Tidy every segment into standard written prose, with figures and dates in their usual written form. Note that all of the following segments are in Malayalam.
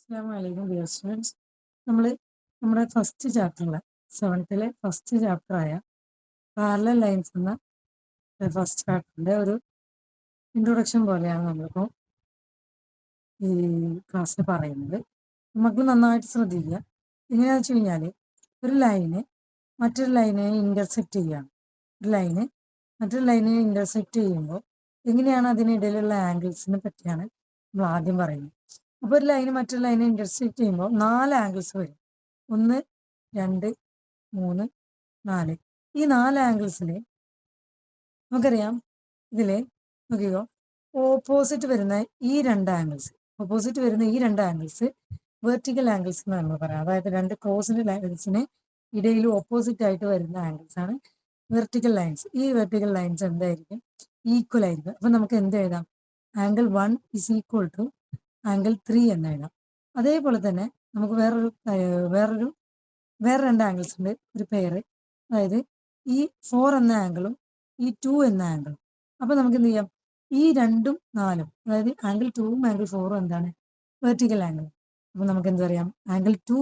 അസ്സലാമലൈക്കും ഡിയർ സ്റ്റുഡൻസ്. നമ്മൾ നമ്മുടെ ഫസ്റ്റ് ചാപ്റ്ററിലെ സെവൻത്തിലെ ഫസ്റ്റ് ചാപ്റ്ററായ പാരലൽ ലൈൻസ് എന്ന ഫസ്റ്റ് ചാപ്റ്ററിൻ്റെ ഒരു ഇൻട്രൊഡക്ഷൻ പോലെയാണ് നമ്മളിപ്പോൾ ഈ ക്ലാസ്സിൽ പറയുന്നത്. നമുക്ക് നന്നായിട്ട് ശ്രദ്ധിക്കുക. എങ്ങനെയാണെന്ന് വെച്ച് കഴിഞ്ഞാൽ ഒരു ലൈന് മറ്റൊരു ലൈനെ ഇൻ്റർസെക്റ്റ് ചെയ്യുകയാണ്. ഒരു ലൈന് മറ്റൊരു ലൈനിനെ ഇൻ്റർസെക്റ്റ് ചെയ്യുമ്പോൾ എങ്ങനെയാണ് അതിനിടയിലുള്ള ആംഗിൾസിനെ പറ്റിയാണ് നമ്മൾ ആദ്യം പറയുന്നത്. അപ്പോൾ ഒരു ലൈന് മറ്റൊരു ലൈനെ ഇൻ്റർസെക്റ്റ് ചെയ്യുമ്പോൾ 4 ആംഗിൾസ് വരും. 1, 2, 3, 4. ഈ 4 ആംഗിൾസിൽ നമുക്കറിയാം, ഇതിൽ നോക്കിക്കോ, ഓപ്പോസിറ്റ് വരുന്ന ഈ രണ്ട് ആംഗിൾസ് വെർട്ടിക്കൽ ആംഗിൾസ് എന്ന് നമ്മൾ പറയാം. അതായത് രണ്ട് ക്രോസിൻ്റെ ലൈൻസിന് ഇടയിൽ ഓപ്പോസിറ്റ് ആയിട്ട് വരുന്ന ആംഗിൾസ് ആണ് വെർട്ടിക്കൽ ലൈൻസ്. ഈ വെർട്ടിക്കൽ ലൈൻസ് എന്തായിരിക്കും? ഈക്വൽ ആയിരിക്കും. അപ്പം നമുക്ക് എന്ത് എഴുതാം? Angle 1 is equal to angle 3 എന്ന് എഴുതാം. അതേപോലെ തന്നെ നമുക്ക് വേറെ രണ്ട് ആംഗിൾസ് ഉണ്ട്, ഒരു പെയർ. അതായത് ഈ 4 എന്ന ആംഗിളും ഈ 2 എന്ന ആംഗിളും. അപ്പോൾ നമുക്ക് എന്ത് ചെയ്യാം? ഈ 2ഉം 4ഉം, അതായത് ആംഗിൾ 2ഉം ആംഗിൾ 4ഉം എന്താണ്? Vertical angle. അപ്പോൾ നമുക്ക് എന്ത് പറയാം? Angle 2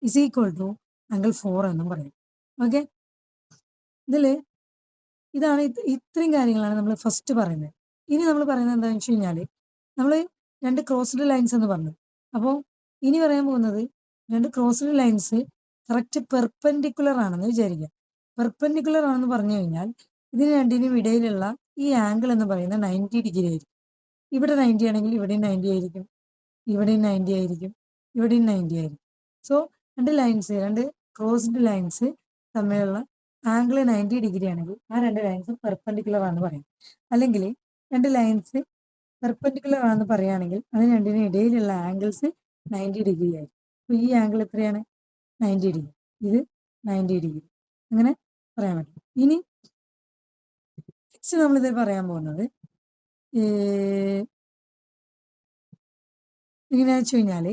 is equal to angle 4 എന്നും പറയും. ഓക്കെ, ഇതാണ് ഇത്രയും കാര്യങ്ങളാണ് നമ്മൾ ഫസ്റ്റ് പറയുന്നത്. ഇനി നമ്മൾ പറയുന്നത് എന്താണെന്ന് വെച്ച് കഴിഞ്ഞാൽ, നമ്മൾ രണ്ട് ക്രോസ്ഡ് ലൈൻസ് എന്ന് പറഞ്ഞു. അപ്പോൾ ഇനി പറയാൻ പോകുന്നത് രണ്ട് ക്രോസ്ഡ് ലൈൻസ് കറക്റ്റ് പെർപെൻഡിക്കുലർ ആണെന്ന് വിചാരിക്കുക. പെർപെൻഡിക്കുലർ ആണെന്ന് പറഞ്ഞു കഴിഞ്ഞാൽ ഇതിന് രണ്ടിനും ഇടയിലുള്ള ഈ ആംഗിൾ എന്ന് പറയുന്നത് 90 ഡിഗ്രി ആയിരിക്കും. ഇവിടെ 90 ആണെങ്കിൽ ഇവിടെയും 90 ആയിരിക്കും, ഇവിടെയും 90 ആയിരിക്കും, ഇവിടെയും 90 ആയിരിക്കും. സോ രണ്ട് ക്രോസ്ഡ് ലൈൻസ് തമ്മിലുള്ള ആംഗിൾ 90 ഡിഗ്രി ആണെങ്കിൽ ആ രണ്ട് ലൈൻസും പെർപെൻഡിക്കുലർ ആണെന്ന് പറയും. അല്ലെങ്കിൽ രണ്ട് ലൈൻസ് പെർപെൻഡിക്കുലർ ആണെന്ന് പറയുകയാണെങ്കിൽ അതിന് രണ്ടിനും ഇടയിലുള്ള ആംഗിൾസ് 90 ഡിഗ്രി ആയിരിക്കും. അപ്പോൾ ഈ ആംഗിൾ എത്രയാണ്? 90 ഡിഗ്രി. ഇത് 90 ഡിഗ്രി. അങ്ങനെ പറയാൻ പറ്റും. ഇനി നെക്സ്റ്റ് നമ്മളിത് പറയാൻ പോകുന്നത് എങ്ങനെയാണെന്ന് വെച്ച് കഴിഞ്ഞാൽ,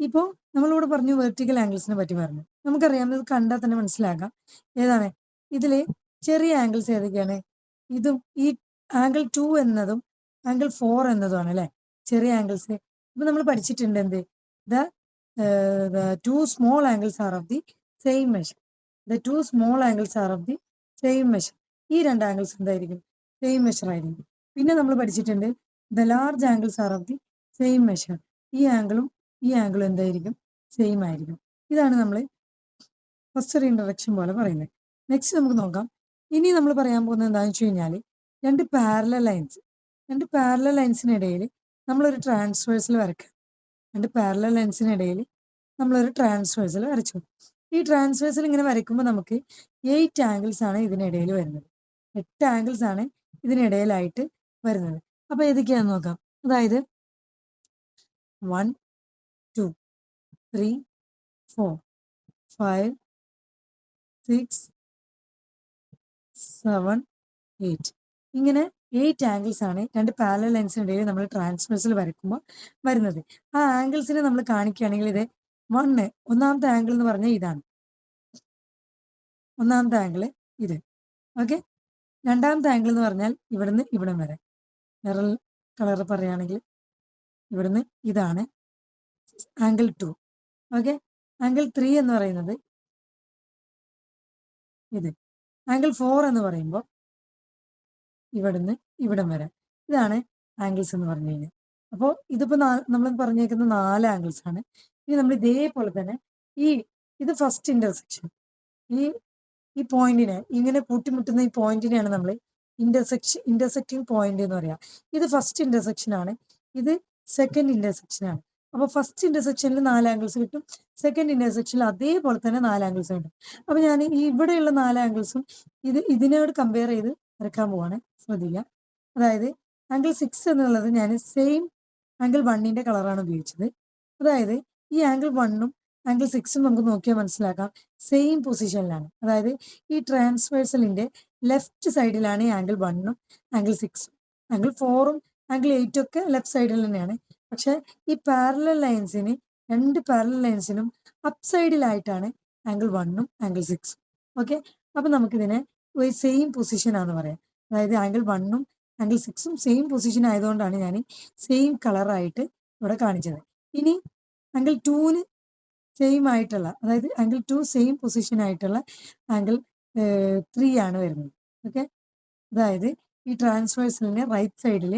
ഇപ്പോൾ നമ്മളിവിടെ പറഞ്ഞു വെർട്ടിക്കൽ ആംഗിൾസിനെ പറ്റി പറഞ്ഞു. നമുക്കറിയാം, ഇത് കണ്ടാൽ തന്നെ മനസ്സിലാക്കാം ഏതാണ്. ഇതിൽ ചെറിയ ആംഗിൾസ് ഏതൊക്കെയാണ്? ഇതും ഈ ആംഗിൾ 2 എന്നതും ആംഗിൾ 4 എന്നതുമാണ് അല്ലേ ചെറിയ ആംഗിൾസ്. അപ്പോൾ നമ്മൾ പഠിച്ചിട്ടുണ്ട് എന്ത്? The two small angles are of the same measure. ഈ രണ്ട് ആംഗിൾസ് എന്തായിരിക്കും? സെയിം മെഷർ ആയിരിക്കും. പിന്നെ നമ്മൾ പഠിച്ചിട്ടുണ്ട് the large angles are of the same measure. ഈ ആംഗിളും എന്തായിരിക്കും? സെയിം ആയിരിക്കും. ഇതാണ് നമ്മൾ ഫസ്റ്റ് ഒരു ഇൻട്രൊഡക്ഷൻ പോലെ പറയുന്നത്. നെക്സ്റ്റ് നമുക്ക് നോക്കാം. ഇനി നമ്മൾ പറയാൻ പോകുന്നത് എന്താണെന്ന് വെച്ച് കഴിഞ്ഞാൽ, രണ്ട് പാരലൽ ലൈൻസിനിടയിൽ നമ്മളൊരു ട്രാൻസ്വേഴ്സൽ വരയ്ക്കുക. വരച്ചു. ഈ ട്രാൻസ്വേഴ്സൽ ഇങ്ങനെ വരയ്ക്കുമ്പോൾ നമുക്ക് 8 ആംഗിൾസ് ആണ് ഇതിനിടയിൽ വരുന്നത്. 8 ആംഗിൾസ് ആണ് ഇതിനിടയിലായിട്ട് വരുന്നത്. അപ്പോൾ ഏതൊക്കെയാണെന്ന് നോക്കാം. അതായത് 1, 2, 3, 4, 5, 6, 7, 8. ഇങ്ങനെ 8 ആംഗിൾസ് ആണ് രണ്ട് പാരലൽ ലൈൻസിനിടയിൽ നമ്മൾ ട്രാൻസ്വേഴ്സൽ വരയ്ക്കുമ്പോൾ വരുന്നത്. ആ ആംഗിൾസിനെ നമ്മൾ കാണിക്കുകയാണെങ്കിൽ ഇത് ഒന്നാമത്തെ ആംഗിൾ എന്ന് പറഞ്ഞാൽ ഇതാണ്. ഒന്നാമത്തെ ആംഗിൾ ഇത്. ഓക്കെ, രണ്ടാമത്തെ ആംഗിൾ എന്ന് പറഞ്ഞാൽ ഇവിടുന്ന് ഇവിടം വരെ. വേറെ കളർ പറയുകയാണെങ്കിൽ ഇവിടുന്ന് ഇതാണ് ആംഗിൾ 2. ഓക്കെ, ആംഗിൾ 3 എന്ന് പറയുന്നത് ഇത്. ആംഗിൾ 4 എന്ന് പറയുമ്പോൾ ഇവിടുന്ന് ഇവിടം വരെ. ഇതാണ് ആംഗിൾസ് എന്ന് പറഞ്ഞു കഴിഞ്ഞാൽ. അപ്പോൾ ഇതിപ്പോൾ നമ്മൾ പറഞ്ഞേക്കുന്ന 4 ആംഗിൾസ് ആണ്. ഇനി നമ്മൾ ഇതേപോലെ തന്നെ ഇത് ഫസ്റ്റ് ഇന്റർസെക്ഷൻ, ഈ പോയിന്റിനെ ഇങ്ങനെ കൂട്ടിമുട്ടുന്ന ഈ പോയിന്റിനെയാണ് നമ്മൾ ഇന്റർസെക്റ്റിംഗ് പോയിന്റ് എന്ന് പറയാം. ഇത് ഫസ്റ്റ് ഇന്റർസെക്ഷൻ ആണ്, ഇത് സെക്കൻഡ് ഇന്റർസെക്ഷൻ ആണ്. അപ്പോൾ ഫസ്റ്റ് ഇന്റർസെക്ഷനിൽ 4 ആംഗിൾസ് കിട്ടും, സെക്കൻഡ് ഇന്റർസെക്ഷനിൽ അതേപോലെ തന്നെ 4 ആംഗിൾസ് കിട്ടും. അപ്പോൾ ഞാൻ ഈ ഇവിടെയുള്ള 4 ആംഗിൾസും ഇതിനോട് കമ്പയർ ചെയ്ത് വരയ്ക്കാൻ പോവാണ്. ശ്രദ്ധിക്കുക. അതായത് ആംഗിൾ 6 എന്നുള്ളത് ഞാൻ സെയിം ആംഗിൾ 1ന്റെ കളറാണ് ഉപയോഗിച്ചത്. അതായത് ഈ ആംഗിൾ 1ഉം ആംഗിൾ 6ഉം നമുക്ക് നോക്കിയാൽ മനസ്സിലാക്കാം സെയിം പൊസിഷനിലാണ്. അതായത് ഈ ട്രാൻസ്വേഴ്സലിന്റെ ലെഫ്റ്റ് സൈഡിലാണ് ഈ ആംഗിൾ 1ഉം ആംഗിൾ 6ഉം. ആംഗിൾ 4ഉം ആംഗിൾ 8ഉം ഒക്കെ ലെഫ്റ്റ് സൈഡിൽ തന്നെയാണ്. പക്ഷെ ഈ രണ്ട് പാരലൽ ലൈൻസിനും അപ്പ് സൈഡിലായിട്ടാണ് ആംഗിൾ 1ഉം ആംഗിൾ 6ഉം. ഓക്കെ, അപ്പൊ നമുക്കിതിനെ ഒരു സെയിം പൊസിഷൻ ആണെന്ന് പറയാം. അതായത് ആംഗിൾ 1ഉം ആംഗിൾ 6ഉം സെയിം പൊസിഷൻ ആയതുകൊണ്ടാണ് ഞാൻ സെയിം കളറായിട്ട് ഇവിടെ കാണിച്ചത്. ഇനി ആംഗിൾ 2ന് സെയിം ആയിട്ടുള്ള, അതായത് ആംഗിൾ 2 സെയിം പൊസിഷൻ ആയിട്ടുള്ള ആംഗിൾ 3 ആണ് വരുന്നത്. ഓക്കെ, അതായത് ഈ ട്രാൻസ്വേഴ്സലിന് റൈറ്റ് സൈഡിൽ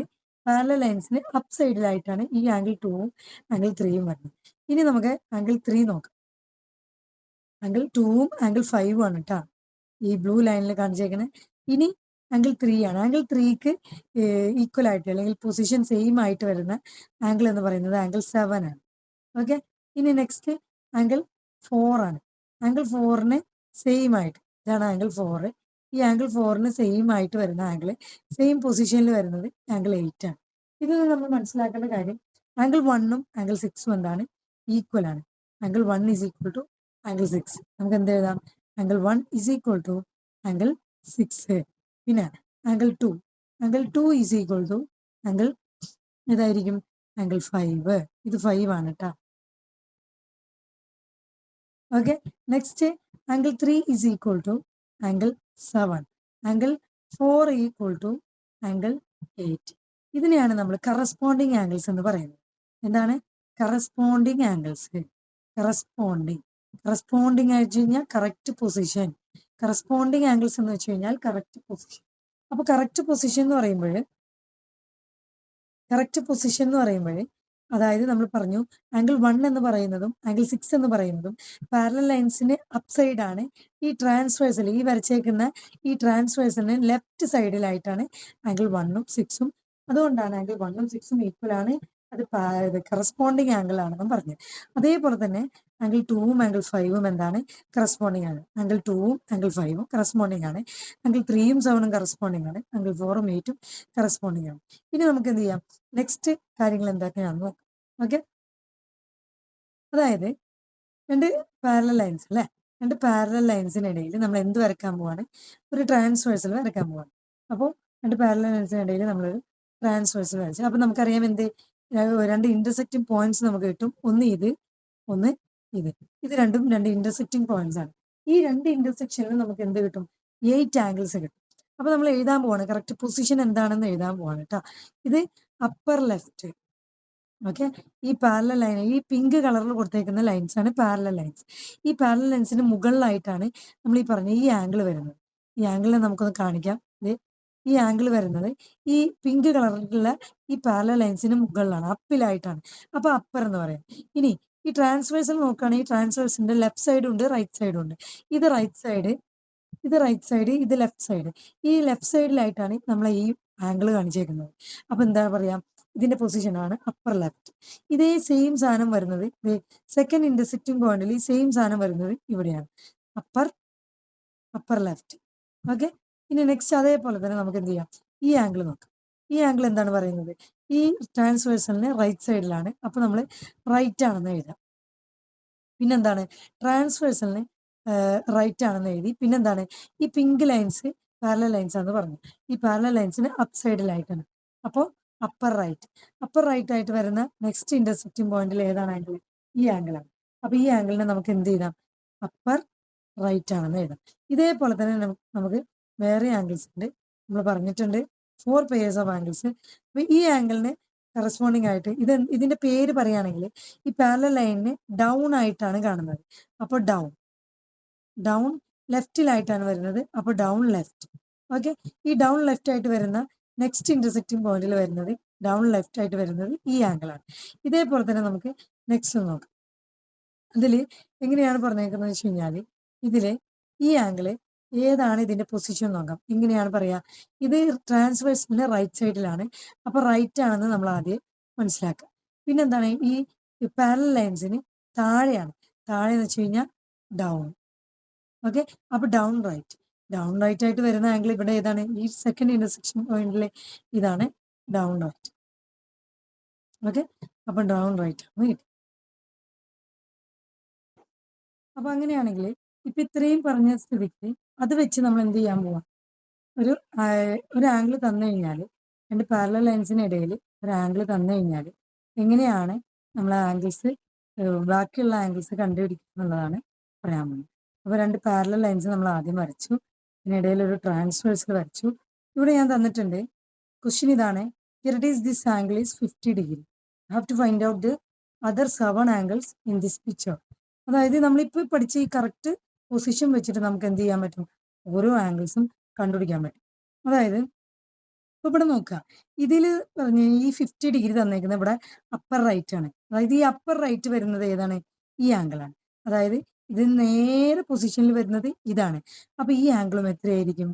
പാരലൽ ലൈൻസിന് അപ്പ് സൈഡിലായിട്ടാണ് ഈ ആംഗിൾ 2ഉം ആംഗിൾ 3യും വരുന്നത്. ഇനി നമുക്ക് ആംഗിൾ 3 നോക്കാം. ആംഗിൾ 2ഉം ആംഗിൾ 5ഉം ആണ് കേട്ടോ ഈ ബ്ലൂ ലൈനിൽ കാണിച്ചേക്കുന്നത്. ഇനി ആംഗിൾ 3 ആണ്. ആംഗിൾ 3ക്ക് ഈക്വൽ ആയിട്ട് അല്ലെങ്കിൽ പൊസിഷൻ സെയിം ആയിട്ട് വരുന്ന ആംഗിൾ എന്ന് പറയുന്നത് ആംഗിൾ 7 ആണ്. ഓക്കെ, ഇനി നെക്സ്റ്റ് ആംഗിൾ 4 ആണ്. ആംഗിൾ 4ന് സെയിം ആയിട്ട്, ഇതാണ് ആംഗിൾ 4. ഈ ആംഗിൾ 4ന് സെയിം ആയിട്ട് വരുന്ന ആംഗിൾ, സെയിം പൊസിഷനിൽ വരുന്നത് ആംഗിൾ 8 ആണ്. ഇതിൽ നിന്ന് നമ്മൾ മനസ്സിലാക്കേണ്ട കാര്യം, ആംഗിൾ 1ഉം ആംഗിൾ 6ഉം എന്താണ്, ഈക്വൽ ആണ്. Angle 1 is equal to angle 6. നമുക്ക് എന്ത് എഴുതാം, angle 1 is equal to angle 6. പിന്നെ angle 2, angle 2 is equal to angle ഏതായിരിക്കും, ആംഗിൾ 5. ഇത് 5 ആണ് കേട്ടോ. Okay, next angle 3 is equal to angle 7. Angle 4 equal to angle 8. ഇതിനെയാണ് നമ്മൾ കറസ്പോണ്ടിങ് ആംഗിൾസ് എന്ന് പറയുന്നത്. എന്താണ് കറസ്പോണ്ടിങ് ആംഗിൾസ്? കറസ്പോണ്ടിങ് ആയിട്ട് കഴിഞ്ഞാൽ കറക്റ്റ് പൊസിഷൻ. കറസ്പോണ്ടിങ് ആംഗിൾസ് എന്ന് വെച്ച് കഴിഞ്ഞാൽ കറക്റ്റ് പൊസിഷൻ. അപ്പൊ കറക്റ്റ് പൊസിഷൻ എന്ന് പറയുമ്പോൾ അതായത് നമ്മൾ പറഞ്ഞു ആംഗിൾ 1 എന്ന് പറയുന്നതും ആംഗിൾ 6 എന്ന് പറയുന്നതും പാരലൽ ലൈൻസിന് അപ്പ് സൈഡ് ആണ്. ഈ ട്രാൻസ്വേഴ്സൽ, ഈ വരച്ചേക്കുന്ന ഈ ട്രാൻസ്വേഴ്സലിന് ലെഫ്റ്റ് സൈഡിലായിട്ടാണ് ആംഗിൾ 1ഉം 6ഉം. അതുകൊണ്ടാണ് ആംഗിൾ 1ഉം 6ഉം ഈക്വൽ ആണ്. അത് കറസ്പോണ്ടിങ് ആംഗിൾ ആണെന്നും പറഞ്ഞു. അതേപോലെ തന്നെ ആംഗിൾ 2ഉം ആംഗിൾ 5ഉം എന്താണ്, കറസ്പോണ്ടിങ് ആണ്. ആംഗിൾ 2ഉം ആംഗിൾ 5ഉം കറസ്പോണ്ടിങ് ആണ്. ആംഗിൾ 3യും 7ഉം കറസ്പോണ്ടിങ് ആണ്. ആംഗിൾ 4ഉം 8ഉം കറസ്പോണ്ടിങ് ആണ്. ഇനി നമുക്ക് എന്ത് ചെയ്യാം, നെക്സ്റ്റ് കാര്യങ്ങൾ എന്തൊക്കെയാണെന്ന് നോക്കാം. ഓക്കെ, അതായത് രണ്ട് പാരലൽ ലൈൻസ് അല്ലേ, രണ്ട് പാരലൽ ലൈൻസിനിടയിൽ നമ്മൾ എന്ത് വരയ്ക്കാൻ പോവാണ്, ഒരു ട്രാൻസ്വേഴ്സൽ വരയ്ക്കാൻ പോവാണ്. അപ്പോൾ രണ്ട് പാരലൽ ലൈൻസിനിടയിൽ നമ്മളൊരു ട്രാൻസ്വേഴ്സൽ വരച്ചു. അപ്പോൾ നമുക്കറിയാം എന്ത്, രണ്ട് ഇന്റർസെക്റ്റിംഗ് പോയിന്റ്സ് നമുക്ക് കിട്ടും. ഒന്ന് ഇത്, ഒന്ന് ഇത്. ഇത് രണ്ടും രണ്ട് ഇന്റർസെക്റ്റിംഗ് പോയിന്റ്സ് ആണ്. ഈ രണ്ട് ഇന്റർസെക്ഷനിൽ നമുക്ക് എന്ത് കിട്ടും, 8 ആംഗിൾസ് കിട്ടും. അപ്പൊ നമ്മൾ എഴുതാൻ പോവാണ്, കറക്റ്റ് പൊസിഷൻ എന്താണെന്ന് എഴുതാൻ പോവാണ് കേട്ടോ. ഇത് അപ്പർ ലെഫ്റ്റ്. ഓക്കെ, ഈ പാരലൽ ലൈൻ, ഈ പിങ്ക് കളറിൽ കൊടുത്തേക്കുന്ന ലൈൻസ് ആണ് പാരലൽ ലൈൻസ്. ഈ പാരലൽ ലൈൻസിന് മുകളിലായിട്ടാണ് നമ്മൾ ഈ പറഞ്ഞ ഈ ആംഗിൾ വരുന്നത്. ഈ ആംഗിളിനെ നമുക്കൊന്ന് കാണിക്കാം. ഈ ആംഗിൾ വരുന്നത് ഈ പിങ്ക് കളറിലുള്ള ഈ പാരലൽ ലൈൻസിന് മുകളിലാണ്, അപ്പിലായിട്ടാണ്. അപ്പൊ അപ്പർ എന്ന് പറയാം. ഇനി ഈ ട്രാൻസ്വേഴ്സിൽ നോക്കുകയാണെങ്കിൽ ട്രാൻസ്വേഴ്സിന്റെ ലെഫ്റ്റ് സൈഡും ഉണ്ട്, റൈറ്റ് സൈഡും ഉണ്ട്. ഇത് റൈറ്റ് സൈഡ്, ഇത് റൈറ്റ് സൈഡ്, ഇത് ലെഫ്റ്റ് സൈഡ്. ഈ ലെഫ്റ്റ് സൈഡിലായിട്ടാണ് നമ്മൾ ഈ ആംഗിൾ കാണിച്ചേക്കുന്നത്. അപ്പൊ എന്താ പറയാ, ഇതിന്റെ പൊസിഷൻ ആണ് അപ്പർ ലെഫ്റ്റ്. ഇതേ സെയിം സാധനം വരുന്നത് സെക്കൻഡ് ഇന്റർസെക്റ്റിംഗ് പോയിന്റിൽ ഈ സെയിം സാധനം വരുന്നത് ഇവിടെയാണ്, അപ്പർ ലെഫ്റ്റ്. ഓക്കെ, ഇനി നെക്സ്റ്റ് അതേപോലെ തന്നെ നമുക്ക് എന്ത് ചെയ്യാം, ഈ ആംഗിൾ നോക്കാം. ഈ ആംഗിൾ എന്താണ് പറയുന്നത്, ഈ ട്രാൻസ്വേഴ്സലിന് റൈറ്റ് സൈഡിലാണ്. അപ്പൊ നമ്മൾ റൈറ്റ് ആണെന്ന് എഴുതാം. പിന്നെന്താണ്, ട്രാൻസ്വേഴ്സലിന് റൈറ്റ് ആണെന്ന് എഴുതി. പിന്നെന്താണ്, ഈ പിങ്ക് ലൈൻസ് പാരലൽ ലൈൻസ് ആണെന്ന് പറഞ്ഞു. ഈ പാരലൽ ലൈൻസിന് അപ്പ് സൈഡിലായിട്ടാണ്. അപ്പോൾ അപ്പർ റൈറ്റ് ആയിട്ട് വരുന്ന നെക്സ്റ്റ് ഇന്റർസെക്റ്റിംഗ് പോയിന്റിൽ ഏതാണ് ആംഗിൾ, ഈ ആംഗിളാണ്. അപ്പൊ ഈ ആംഗിളിനെ നമുക്ക് എന്ത് ചെയ്താം, അപ്പർ റൈറ്റ് ആണെന്ന് എഴുതാം. ഇതേപോലെ തന്നെ നമുക്ക് വേറെ ആംഗിൾസ് ഉണ്ട്. നമ്മൾ പറഞ്ഞിട്ടുണ്ട് 4 പെയേഴ്സ് ഓഫ് ആംഗിൾസ്. അപ്പൊ ഈ ആംഗിളിന് കറസ്പോണ്ടിങ് ആയിട്ട് ഇതിന്റെ പേര് പറയുകയാണെങ്കിൽ ഈ പാരലൽ ലൈനിന് ഡൗൺ ആയിട്ടാണ് കാണുന്നത്. അപ്പോൾ ഡൗൺ ലെഫ്റ്റിലായിട്ടാണ് വരുന്നത്. അപ്പോൾ ഡൗൺ ലെഫ്റ്റ്. ഓക്കെ, ഈ ഡൗൺ ലെഫ്റ്റ് ആയിട്ട് വരുന്ന നെക്സ്റ്റ് ഇന്റർസെക്റ്റിംഗ് പോയിന്റിൽ വരുന്നത്, ഡൗൺ ലെഫ്റ്റ് ആയിട്ട് വരുന്നത് ഈ ആംഗിളാണ്. ഇതേപോലെ തന്നെ നമുക്ക് നെക്സ്റ്റ് നോക്കാം. ഇതിൽ എങ്ങനെയാണ് പറഞ്ഞേക്കുന്നത് വെച്ച് കഴിഞ്ഞാൽ, ഇതില് ഈ ആംഗിള് ഏതാണ് ഇതിന്റെ പൊസിഷൻ നോക്കാം. എങ്ങനെയാണ് പറയാ, ഇത് ട്രാൻസ്വേഴ്സിന്റെ റൈറ്റ് സൈഡിലാണ്. അപ്പൊ റൈറ്റ് ആണെന്ന് നമ്മൾ ആദ്യം മനസ്സിലാക്കുക. പിന്നെന്താണ്, ഈ പാരലൽ ലൈൻസിന് താഴെയാണ്. താഴെ എന്ന് വെച്ച് കഴിഞ്ഞാൽ ഡൗൺ. ഓക്കെ, അപ്പൊ ഡൗൺ റൈറ്റ് ആയിട്ട് വരുന്ന ആംഗിൾ ഇവിടെ ഏതാണ്, ഈ സെക്കൻഡ് ഇന്റർസെക്ഷൻ പോയിന്റിലെ ഇതാണ് ഡൗൺ റൈറ്റ്. ഓക്കെ, അപ്പൊ ഡൗൺ റൈറ്റ് ആണ് കിട്ടി. അപ്പൊ അങ്ങനെയാണെങ്കിൽ ഇപ്പൊ ഇത്രയും പറഞ്ഞ സ്ഥിതിക്ക് അത് വെച്ച് നമ്മൾ എന്ത് ചെയ്യാൻ പോവാം, ഒരു ഒരു ആംഗിൾ തന്നു കഴിഞ്ഞാൽ, രണ്ട് പാരലൽ ലൈൻസിനിടയിൽ ഒരു ആംഗിൾ തന്നു കഴിഞ്ഞാൽ എങ്ങനെയാണ് നമ്മൾ ആംഗിൾസ്, ബാക്കിയുള്ള ആംഗിൾസ് കണ്ടുപിടിക്കുക എന്നുള്ളതാണ് പറയാൻ പോകുന്നത്. അപ്പോൾ രണ്ട് പാരലൽ ലൈൻസ് നമ്മൾ ആദ്യം വരച്ചു. ഇതിനിടയിൽ ഒരു ട്രാൻസ്വേഴ്സൽ വരച്ചു. ഇവിടെ ഞാൻ തന്നിട്ടുണ്ട്, ക്വസ്റ്റ്യൻ ഇതാണ്, here it is this angle is 50 degree. You have to find out the other 7 angles in this picture. അതായത് നമ്മളിപ്പോൾ പഠിച്ച ഈ കറക്റ്റ് പൊസിഷൻ വെച്ചിട്ട് നമുക്ക് എന്ത് ചെയ്യാൻ പറ്റും, ഓരോ ആംഗിൾസും കണ്ടുപിടിക്കാൻ പറ്റും. അതായത് ഇപ്പൊ ഇവിടെ നോക്കുക, ഇതിൽ പറഞ്ഞ ഈ 50 ഡിഗ്രി തന്നേക്കുന്നത് ഇവിടെ അപ്പർ റൈറ്റ് ആണ്. അതായത് ഈ അപ്പർ റൈറ്റ് വരുന്നത് ഏതാണ്, ഈ ആംഗിളാണ്. അതായത് ഇത് നേരെ പൊസിഷനിൽ വരുന്നത് ഇതാണ്. അപ്പൊ ഈ ആംഗിളും എത്രയായിരിക്കും,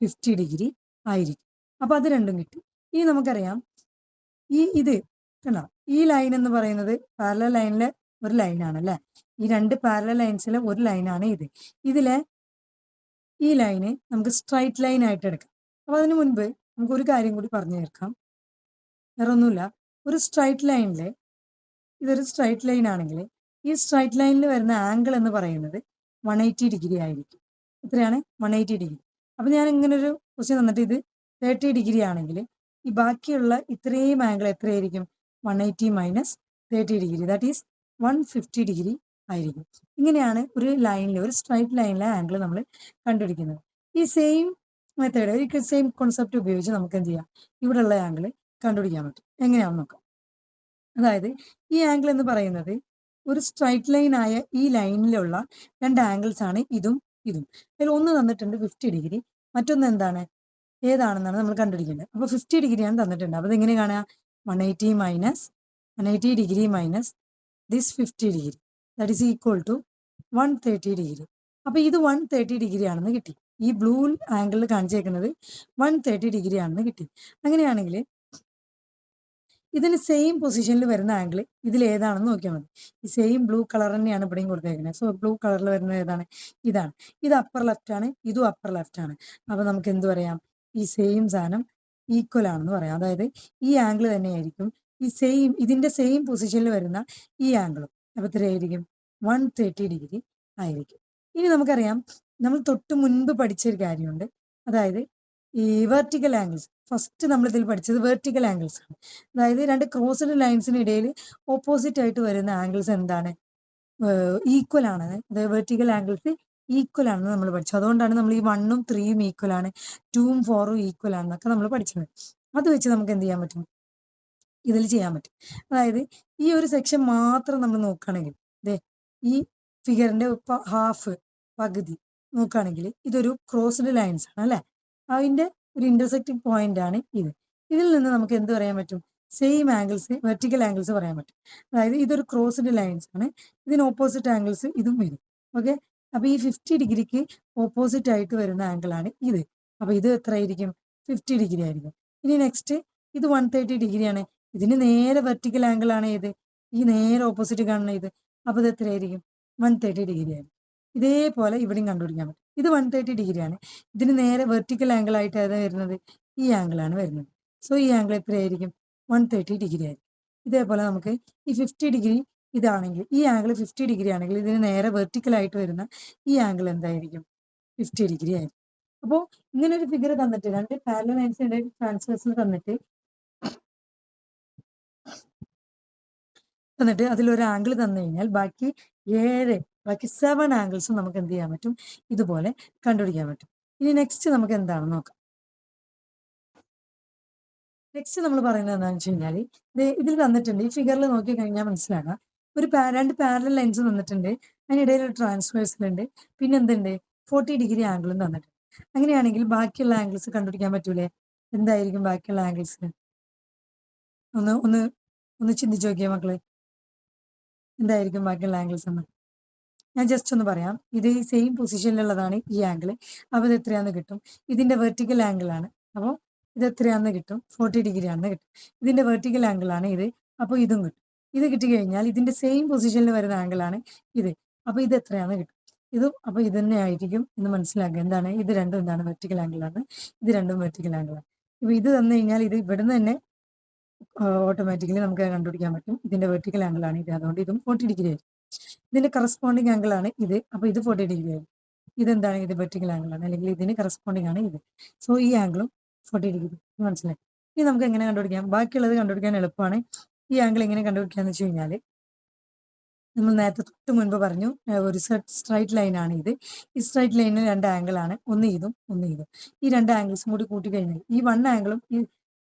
50 ഡിഗ്രി ആയിരിക്കും. അപ്പൊ അത് രണ്ടും കിട്ടി. ഇനി നമുക്കറിയാം ഇത് കണ്ടോ, ഈ ലൈൻ എന്ന് പറയുന്നത് പാരലൽ ലൈനിലെ ഒരു ലൈനാണ് അല്ലെ. ഈ രണ്ട് പാരലൽ ലൈൻസിലെ ഒരു ലൈനാണ് ഇത്. ഇതിലെ ഈ ലൈന് നമുക്ക് സ്ട്രൈറ്റ് ലൈൻ ആയിട്ട് എടുക്കാം. അപ്പൊ അതിനു മുൻപ് നമുക്ക് ഒരു കാര്യം കൂടി പറഞ്ഞു തീർക്കാം. വേറെ ഒന്നുമില്ല, ഒരു സ്ട്രൈറ്റ് ലൈനില്, ഇതൊരു സ്ട്രൈറ്റ് ലൈൻ ആണെങ്കിൽ ഈ സ്ട്രൈറ്റ് ലൈനിൽ വരുന്ന ആംഗിൾ എന്ന് പറയുന്നത് 180 ഡിഗ്രി ആയിരിക്കും. എത്രയാണ്, 180 ഡിഗ്രി. അപ്പൊ ഞാൻ ഇങ്ങനെ ഒരു ക്വസ്റ്റ്യൻ തന്നിട്ട് ഇത് 30 ഡിഗ്രി ആണെങ്കിൽ ഈ ബാക്കിയുള്ള ഇത്രയും ആംഗിൾ എത്രയായിരിക്കും, 180 minus 30 degree, that is 150 degree ആയിരിക്കും. ഇങ്ങനെയാണ് ഒരു ലൈനിലെ, ഒരു സ്ട്രൈറ്റ് ലൈനിലെ ആംഗിൾ നമ്മൾ കണ്ടുപിടിക്കുന്നത്. ഈ സെയിം മെത്തേഡ്, ഈ സെയിം കോൺസെപ്റ്റ് ഉപയോഗിച്ച് നമുക്ക് എന്ത് ചെയ്യാം, ഇവിടെയുള്ള ആംഗിൾ കണ്ടുപിടിക്കാൻ പറ്റും. എങ്ങനെയാണെന്ന് നോക്കാം. അതായത് ഈ ആംഗിൾ എന്ന് പറയുന്നത് ഒരു സ്ട്രൈറ്റ് ലൈൻ ആയ ഈ ലൈനിലുള്ള രണ്ട് ആംഗിൾസ് ആണ് ഇതും ഇതും. അതിൽ ഒന്ന് തന്നിട്ടുണ്ട് 50 ഡിഗ്രി, മറ്റൊന്ന് എന്താണ്, ഏതാണെന്നാണ് നമ്മൾ കണ്ടുപിടിക്കേണ്ടത്. അപ്പോൾ 50 ഡിഗ്രിയാണ് തന്നിട്ടുണ്ട്. അപ്പോൾ ഇതെങ്ങനെ കാണുക, 180 degree minus this 50 degree, that is equal to 130 degree. അപ്പോൾ ഇത് 130 ഡിഗ്രി ആണെന്ന് കിട്ടി. ഈ ബ്ലൂ ആംഗിളിൽ കാണിച്ചേക്കുന്നത് 130 ഡിഗ്രി ആണെന്ന് കിട്ടി. അങ്ങനെയാണെങ്കിൽ ഇതിന് സെയിം പൊസിഷനിൽ വരുന്ന ആംഗിൾ ഇതിൽ ഏതാണെന്ന് നോക്കിയാൽ മതി. ഈ സെയിം ബ്ലൂ കളർ തന്നെയാണ് ഇവിടെയും കൊടുത്തേക്കുന്നത്. സോ ബ്ലൂ കളറിൽ വരുന്നത് ഏതാണ്, ഇതാണ്. ഇത് അപ്പർ ലെഫ്റ്റ് ആണ്, ഇതും അപ്പർ ലെഫ്റ്റ് ആണ്. അപ്പോൾ നമുക്ക് എന്ത് പറയാം, ഈ സെയിം സാധനം ഈക്വൽ ആണെന്ന് പറയാം. അതായത് ഈ ആംഗിൾ തന്നെയായിരിക്കും ഇതിന്റെ സെയിം പൊസിഷനിൽ വരുന്ന ഈ ആംഗിളും. അപ്പോൾ എത്രയായിരിക്കും, 130 ഡിഗ്രി ആയിരിക്കും. ഇനി നമുക്കറിയാം, നമ്മൾ തൊട്ട് മുൻപ് പഠിച്ചൊരു കാര്യമുണ്ട്. അതായത് ഈ വെർട്ടിക്കൽ ആംഗിൾസ്, ഫസ്റ്റ് നമ്മൾ ഇതിൽ പഠിച്ചത് വെർട്ടിക്കൽ ആംഗിൾസ് ആണ്. അതായത് രണ്ട് ക്രോസ്ഡ് ലൈൻസിന് ഇടയിൽ ഓപ്പോസിറ്റ് ആയിട്ട് വരുന്ന ആംഗിൾസ് എന്താണ്, ഈക്വൽ ആണ്. അതായത് വെർട്ടിക്കൽ ആംഗിൾസ് ഈക്വൽ ആണെന്ന് നമ്മൾ പഠിച്ചു. അതുകൊണ്ടാണ് നമ്മൾ ഈ 1ഉം 3ഉം ഈക്വൽ ആണ്, 2ഉം 4ഉം ഈക്വൽ ആണെന്നൊക്കെ നമ്മൾ പഠിച്ചത്. അത് വെച്ച് നമുക്ക് എന്ത് ചെയ്യാൻ പറ്റും, ഇതിൽ ചെയ്യാൻ പറ്റും. അതായത് ഈ ഒരു സെക്ഷൻ മാത്രം നമ്മൾ നോക്കുകയാണെങ്കിൽ, ഈ ഫിഗറിന്റെ ഹാഫ്, പകുതി നോക്കുകയാണെങ്കിൽ ഇതൊരു ക്രോസ്ഡ് ലൈൻസ് ആണ് അല്ലെ. അതിന്റെ ഒരു ഇന്റർസെക്റ്റിംഗ് പോയിന്റ് ആണ് ഇത്. ഇതിൽ നിന്ന് നമുക്ക് എന്ത് പറയാൻ പറ്റും, സെയിം ആംഗിൾസ്, വെർട്ടിക്കൽ ആംഗിൾസ് പറയാൻ പറ്റും. അതായത് ഇതൊരു ക്രോസ്ഡ് ലൈൻസ് ആണ്, ഇതിന് ഓപ്പോസിറ്റ് ആംഗിൾസ് ഇതും വരും. ഓക്കെ, അപ്പൊ ഈ 50 ഡിഗ്രിക്ക് ഓപ്പോസിറ്റ് ആയിട്ട് വരുന്ന ആംഗിൾ ആണ് ഇത്. അപ്പൊ ഇത് എത്ര ആയിരിക്കും, 50 ഡിഗ്രി ആയിരിക്കും. ഇനി നെക്സ്റ്റ് ഇത് 130 ഡിഗ്രി ആണ്, ഇതിന് നേരെ വെർട്ടിക്കൽ ആംഗിൾ ആണ് ഇത്, ഈ നേരെ ഓപ്പോസിറ്റ് കാണുന്ന ഇത്. അപ്പൊ ഇത് എത്രയായിരിക്കും, 130 ഡിഗ്രി ആയിരിക്കും. ഇതേപോലെ ഇവിടെയും കണ്ടുപിടിക്കാൻ പറ്റും. ഇത് 130 ഡിഗ്രിയാണ്, ഇതിന് നേരെ വെർട്ടിക്കൽ ആംഗിൾ ആയിട്ട് ഏതാ വരുന്നത്, ഈ ആംഗിൾ ആണ് വരുന്നത്. സോ ഈ ആംഗിൾ എത്രയായിരിക്കും, 130 ഡിഗ്രി ആയിരിക്കും. ഇതേപോലെ നമുക്ക് ഈ 50 ഡിഗ്രി ഇതാണെങ്കിൽ, ഈ ആംഗിൾ 50 ഡിഗ്രി ആണെങ്കിൽ ഇതിന് നേരെ വെർട്ടിക്കൽ ആയിട്ട് വരുന്ന ഈ ആംഗിൾ എന്തായിരിക്കും, 50 ഡിഗ്രി ആയിരിക്കും. അപ്പോൾ ഇങ്ങനെ ഒരു ഫിഗർ തന്നിട്ട്, രണ്ട് പാരലൽ ലൈൻസിന്റെ ട്രാൻസ്വേഴ്സിൽ തന്നിട്ട് അതിലൊരു ആംഗിൾ തന്നു കഴിഞ്ഞാൽ ബാക്കി 7 ആംഗിൾസും നമുക്ക് എന്ത് ചെയ്യാൻ പറ്റും, ഇതുപോലെ കണ്ടുപിടിക്കാൻ പറ്റും. ഇനി നെക്സ്റ്റ് നമുക്ക് എന്താണെന്ന് നോക്കാം. നെക്സ്റ്റ് നമ്മൾ പറയുന്നത് എന്താണെന്ന് വെച്ച് കഴിഞ്ഞാൽ, ഇതിൽ തന്നിട്ടുണ്ട്, ഈ ഫിഗറിൽ നോക്കി കഴിഞ്ഞാൽ മനസ്സിലാകാം, രണ്ട് പാരലൽ ലൈൻസ് തന്നിട്ടുണ്ട്, അതിനിടയിൽ ഒരു ട്രാൻസ്വേഴ്സലുണ്ട്, പിന്നെ എന്തുണ്ട്, 40 ഡിഗ്രി ആംഗിളും തന്നിട്ടുണ്ട്. അങ്ങനെയാണെങ്കിൽ ബാക്കിയുള്ള ആംഗിൾസ് കണ്ടുപിടിക്കാൻ പറ്റൂലേ, എന്തായിരിക്കും ബാക്കിയുള്ള ആംഗിൾസ്, ഒന്ന് ഒന്ന് ഒന്ന് ചിന്തിച്ച് നോക്കിയേ മക്കള്, എന്തായിരിക്കും ബാക്കിയുള്ള ആംഗിൾസ് എന്ന്. ഞാൻ ജസ്റ്റ് ഒന്ന് പറയാം. ഇത് സെയിം പൊസിഷനിലുള്ളതാണ് ഈ ആംഗിൾ. അപ്പോൾ ഇത് എത്രയാണെന്ന് കിട്ടും, ഇതിന്റെ വെർട്ടിക്കൽ ആംഗിൾ ആണ്. അപ്പോൾ ഇത് എത്രയാണെന്ന് കിട്ടും, 40 ഡിഗ്രി ആണെന്ന് കിട്ടും. ഇതിന്റെ വെർട്ടിക്കൽ ആംഗിൾ ആണ് ഇത്, അപ്പോൾ ഇതും കിട്ടും. ഇത് കിട്ടിക്കഴിഞ്ഞാൽ ഇതിന്റെ സെയിം പൊസിഷനിൽ വരുന്ന ആംഗിൾ ആണ് ഇത്. അപ്പോൾ ഇത് എത്രയാണെന്ന് കിട്ടും, ഇതും. അപ്പോൾ ഇത് തന്നെ ആയിരിക്കും എന്ന് മനസ്സിലാക്കുക. എന്താണ്, ഇത് രണ്ടും എന്താണ്, വെർട്ടിക്കൽ ആംഗിൾ ആണ്, ഇത് രണ്ടും വെർട്ടിക്കൽ ആംഗിൾ ആണ്. ഇപ്പോൾ ഇത് തന്നു കഴിഞ്ഞാൽ ഇത് ഇവിടുന്ന് തന്നെ ഓട്ടോമാറ്റിക്കലി നമുക്ക് കണ്ടുപിടിക്കാൻ പറ്റും, ഇതിന്റെ വെർട്ടിക്കൽ ആംഗിൾ ആണ് ഇത്, അതുകൊണ്ട് ഇതും 40 ഡിഗ്രി ആയിരിക്കും. ഇതിന്റെ കറസ്പോണ്ടിങ് ആംഗിൾ ആണ് ഇത്, അപ്പോൾ ഇത് 40 ഡിഗ്രി ആയിരിക്കും. ഇതെന്താണ്, ഇത് വെർട്ടിക്കൽ ആംഗിൾ ആണ്, അല്ലെങ്കിൽ ഇതിന് കറസ്പോണ്ടിങ് ആണ് ഇത്. സോ ഈ ആംഗിളും 40 ഡിഗ്രി, മനസ്സിലായി. ഇനി നമുക്ക് എങ്ങനെ കണ്ടുപിടിക്കാം, ബാക്കിയുള്ളത് കണ്ടുപിടിക്കാൻ എളുപ്പമാണ്. ഈ ആംഗിൾ എങ്ങനെ കണ്ടുപിടിക്കാന്ന് വെച്ച് കഴിഞ്ഞാൽ, നമ്മൾ നേരത്തെ തൊട്ട് മുൻപ് പറഞ്ഞു, ഒരു സ്ട്രൈറ്റ് ലൈൻ ആണ് ഇത്. ഈ സ്ട്രൈറ്റ് ലൈനിന് രണ്ട് ആംഗിൾ ആണ്, ഒന്ന് ഇതും ഒന്ന് ഇതും. ഈ രണ്ട് ആംഗിൾസും കൂടി കൂട്ടി കഴിഞ്ഞാൽ ഈ 1 ആംഗിളും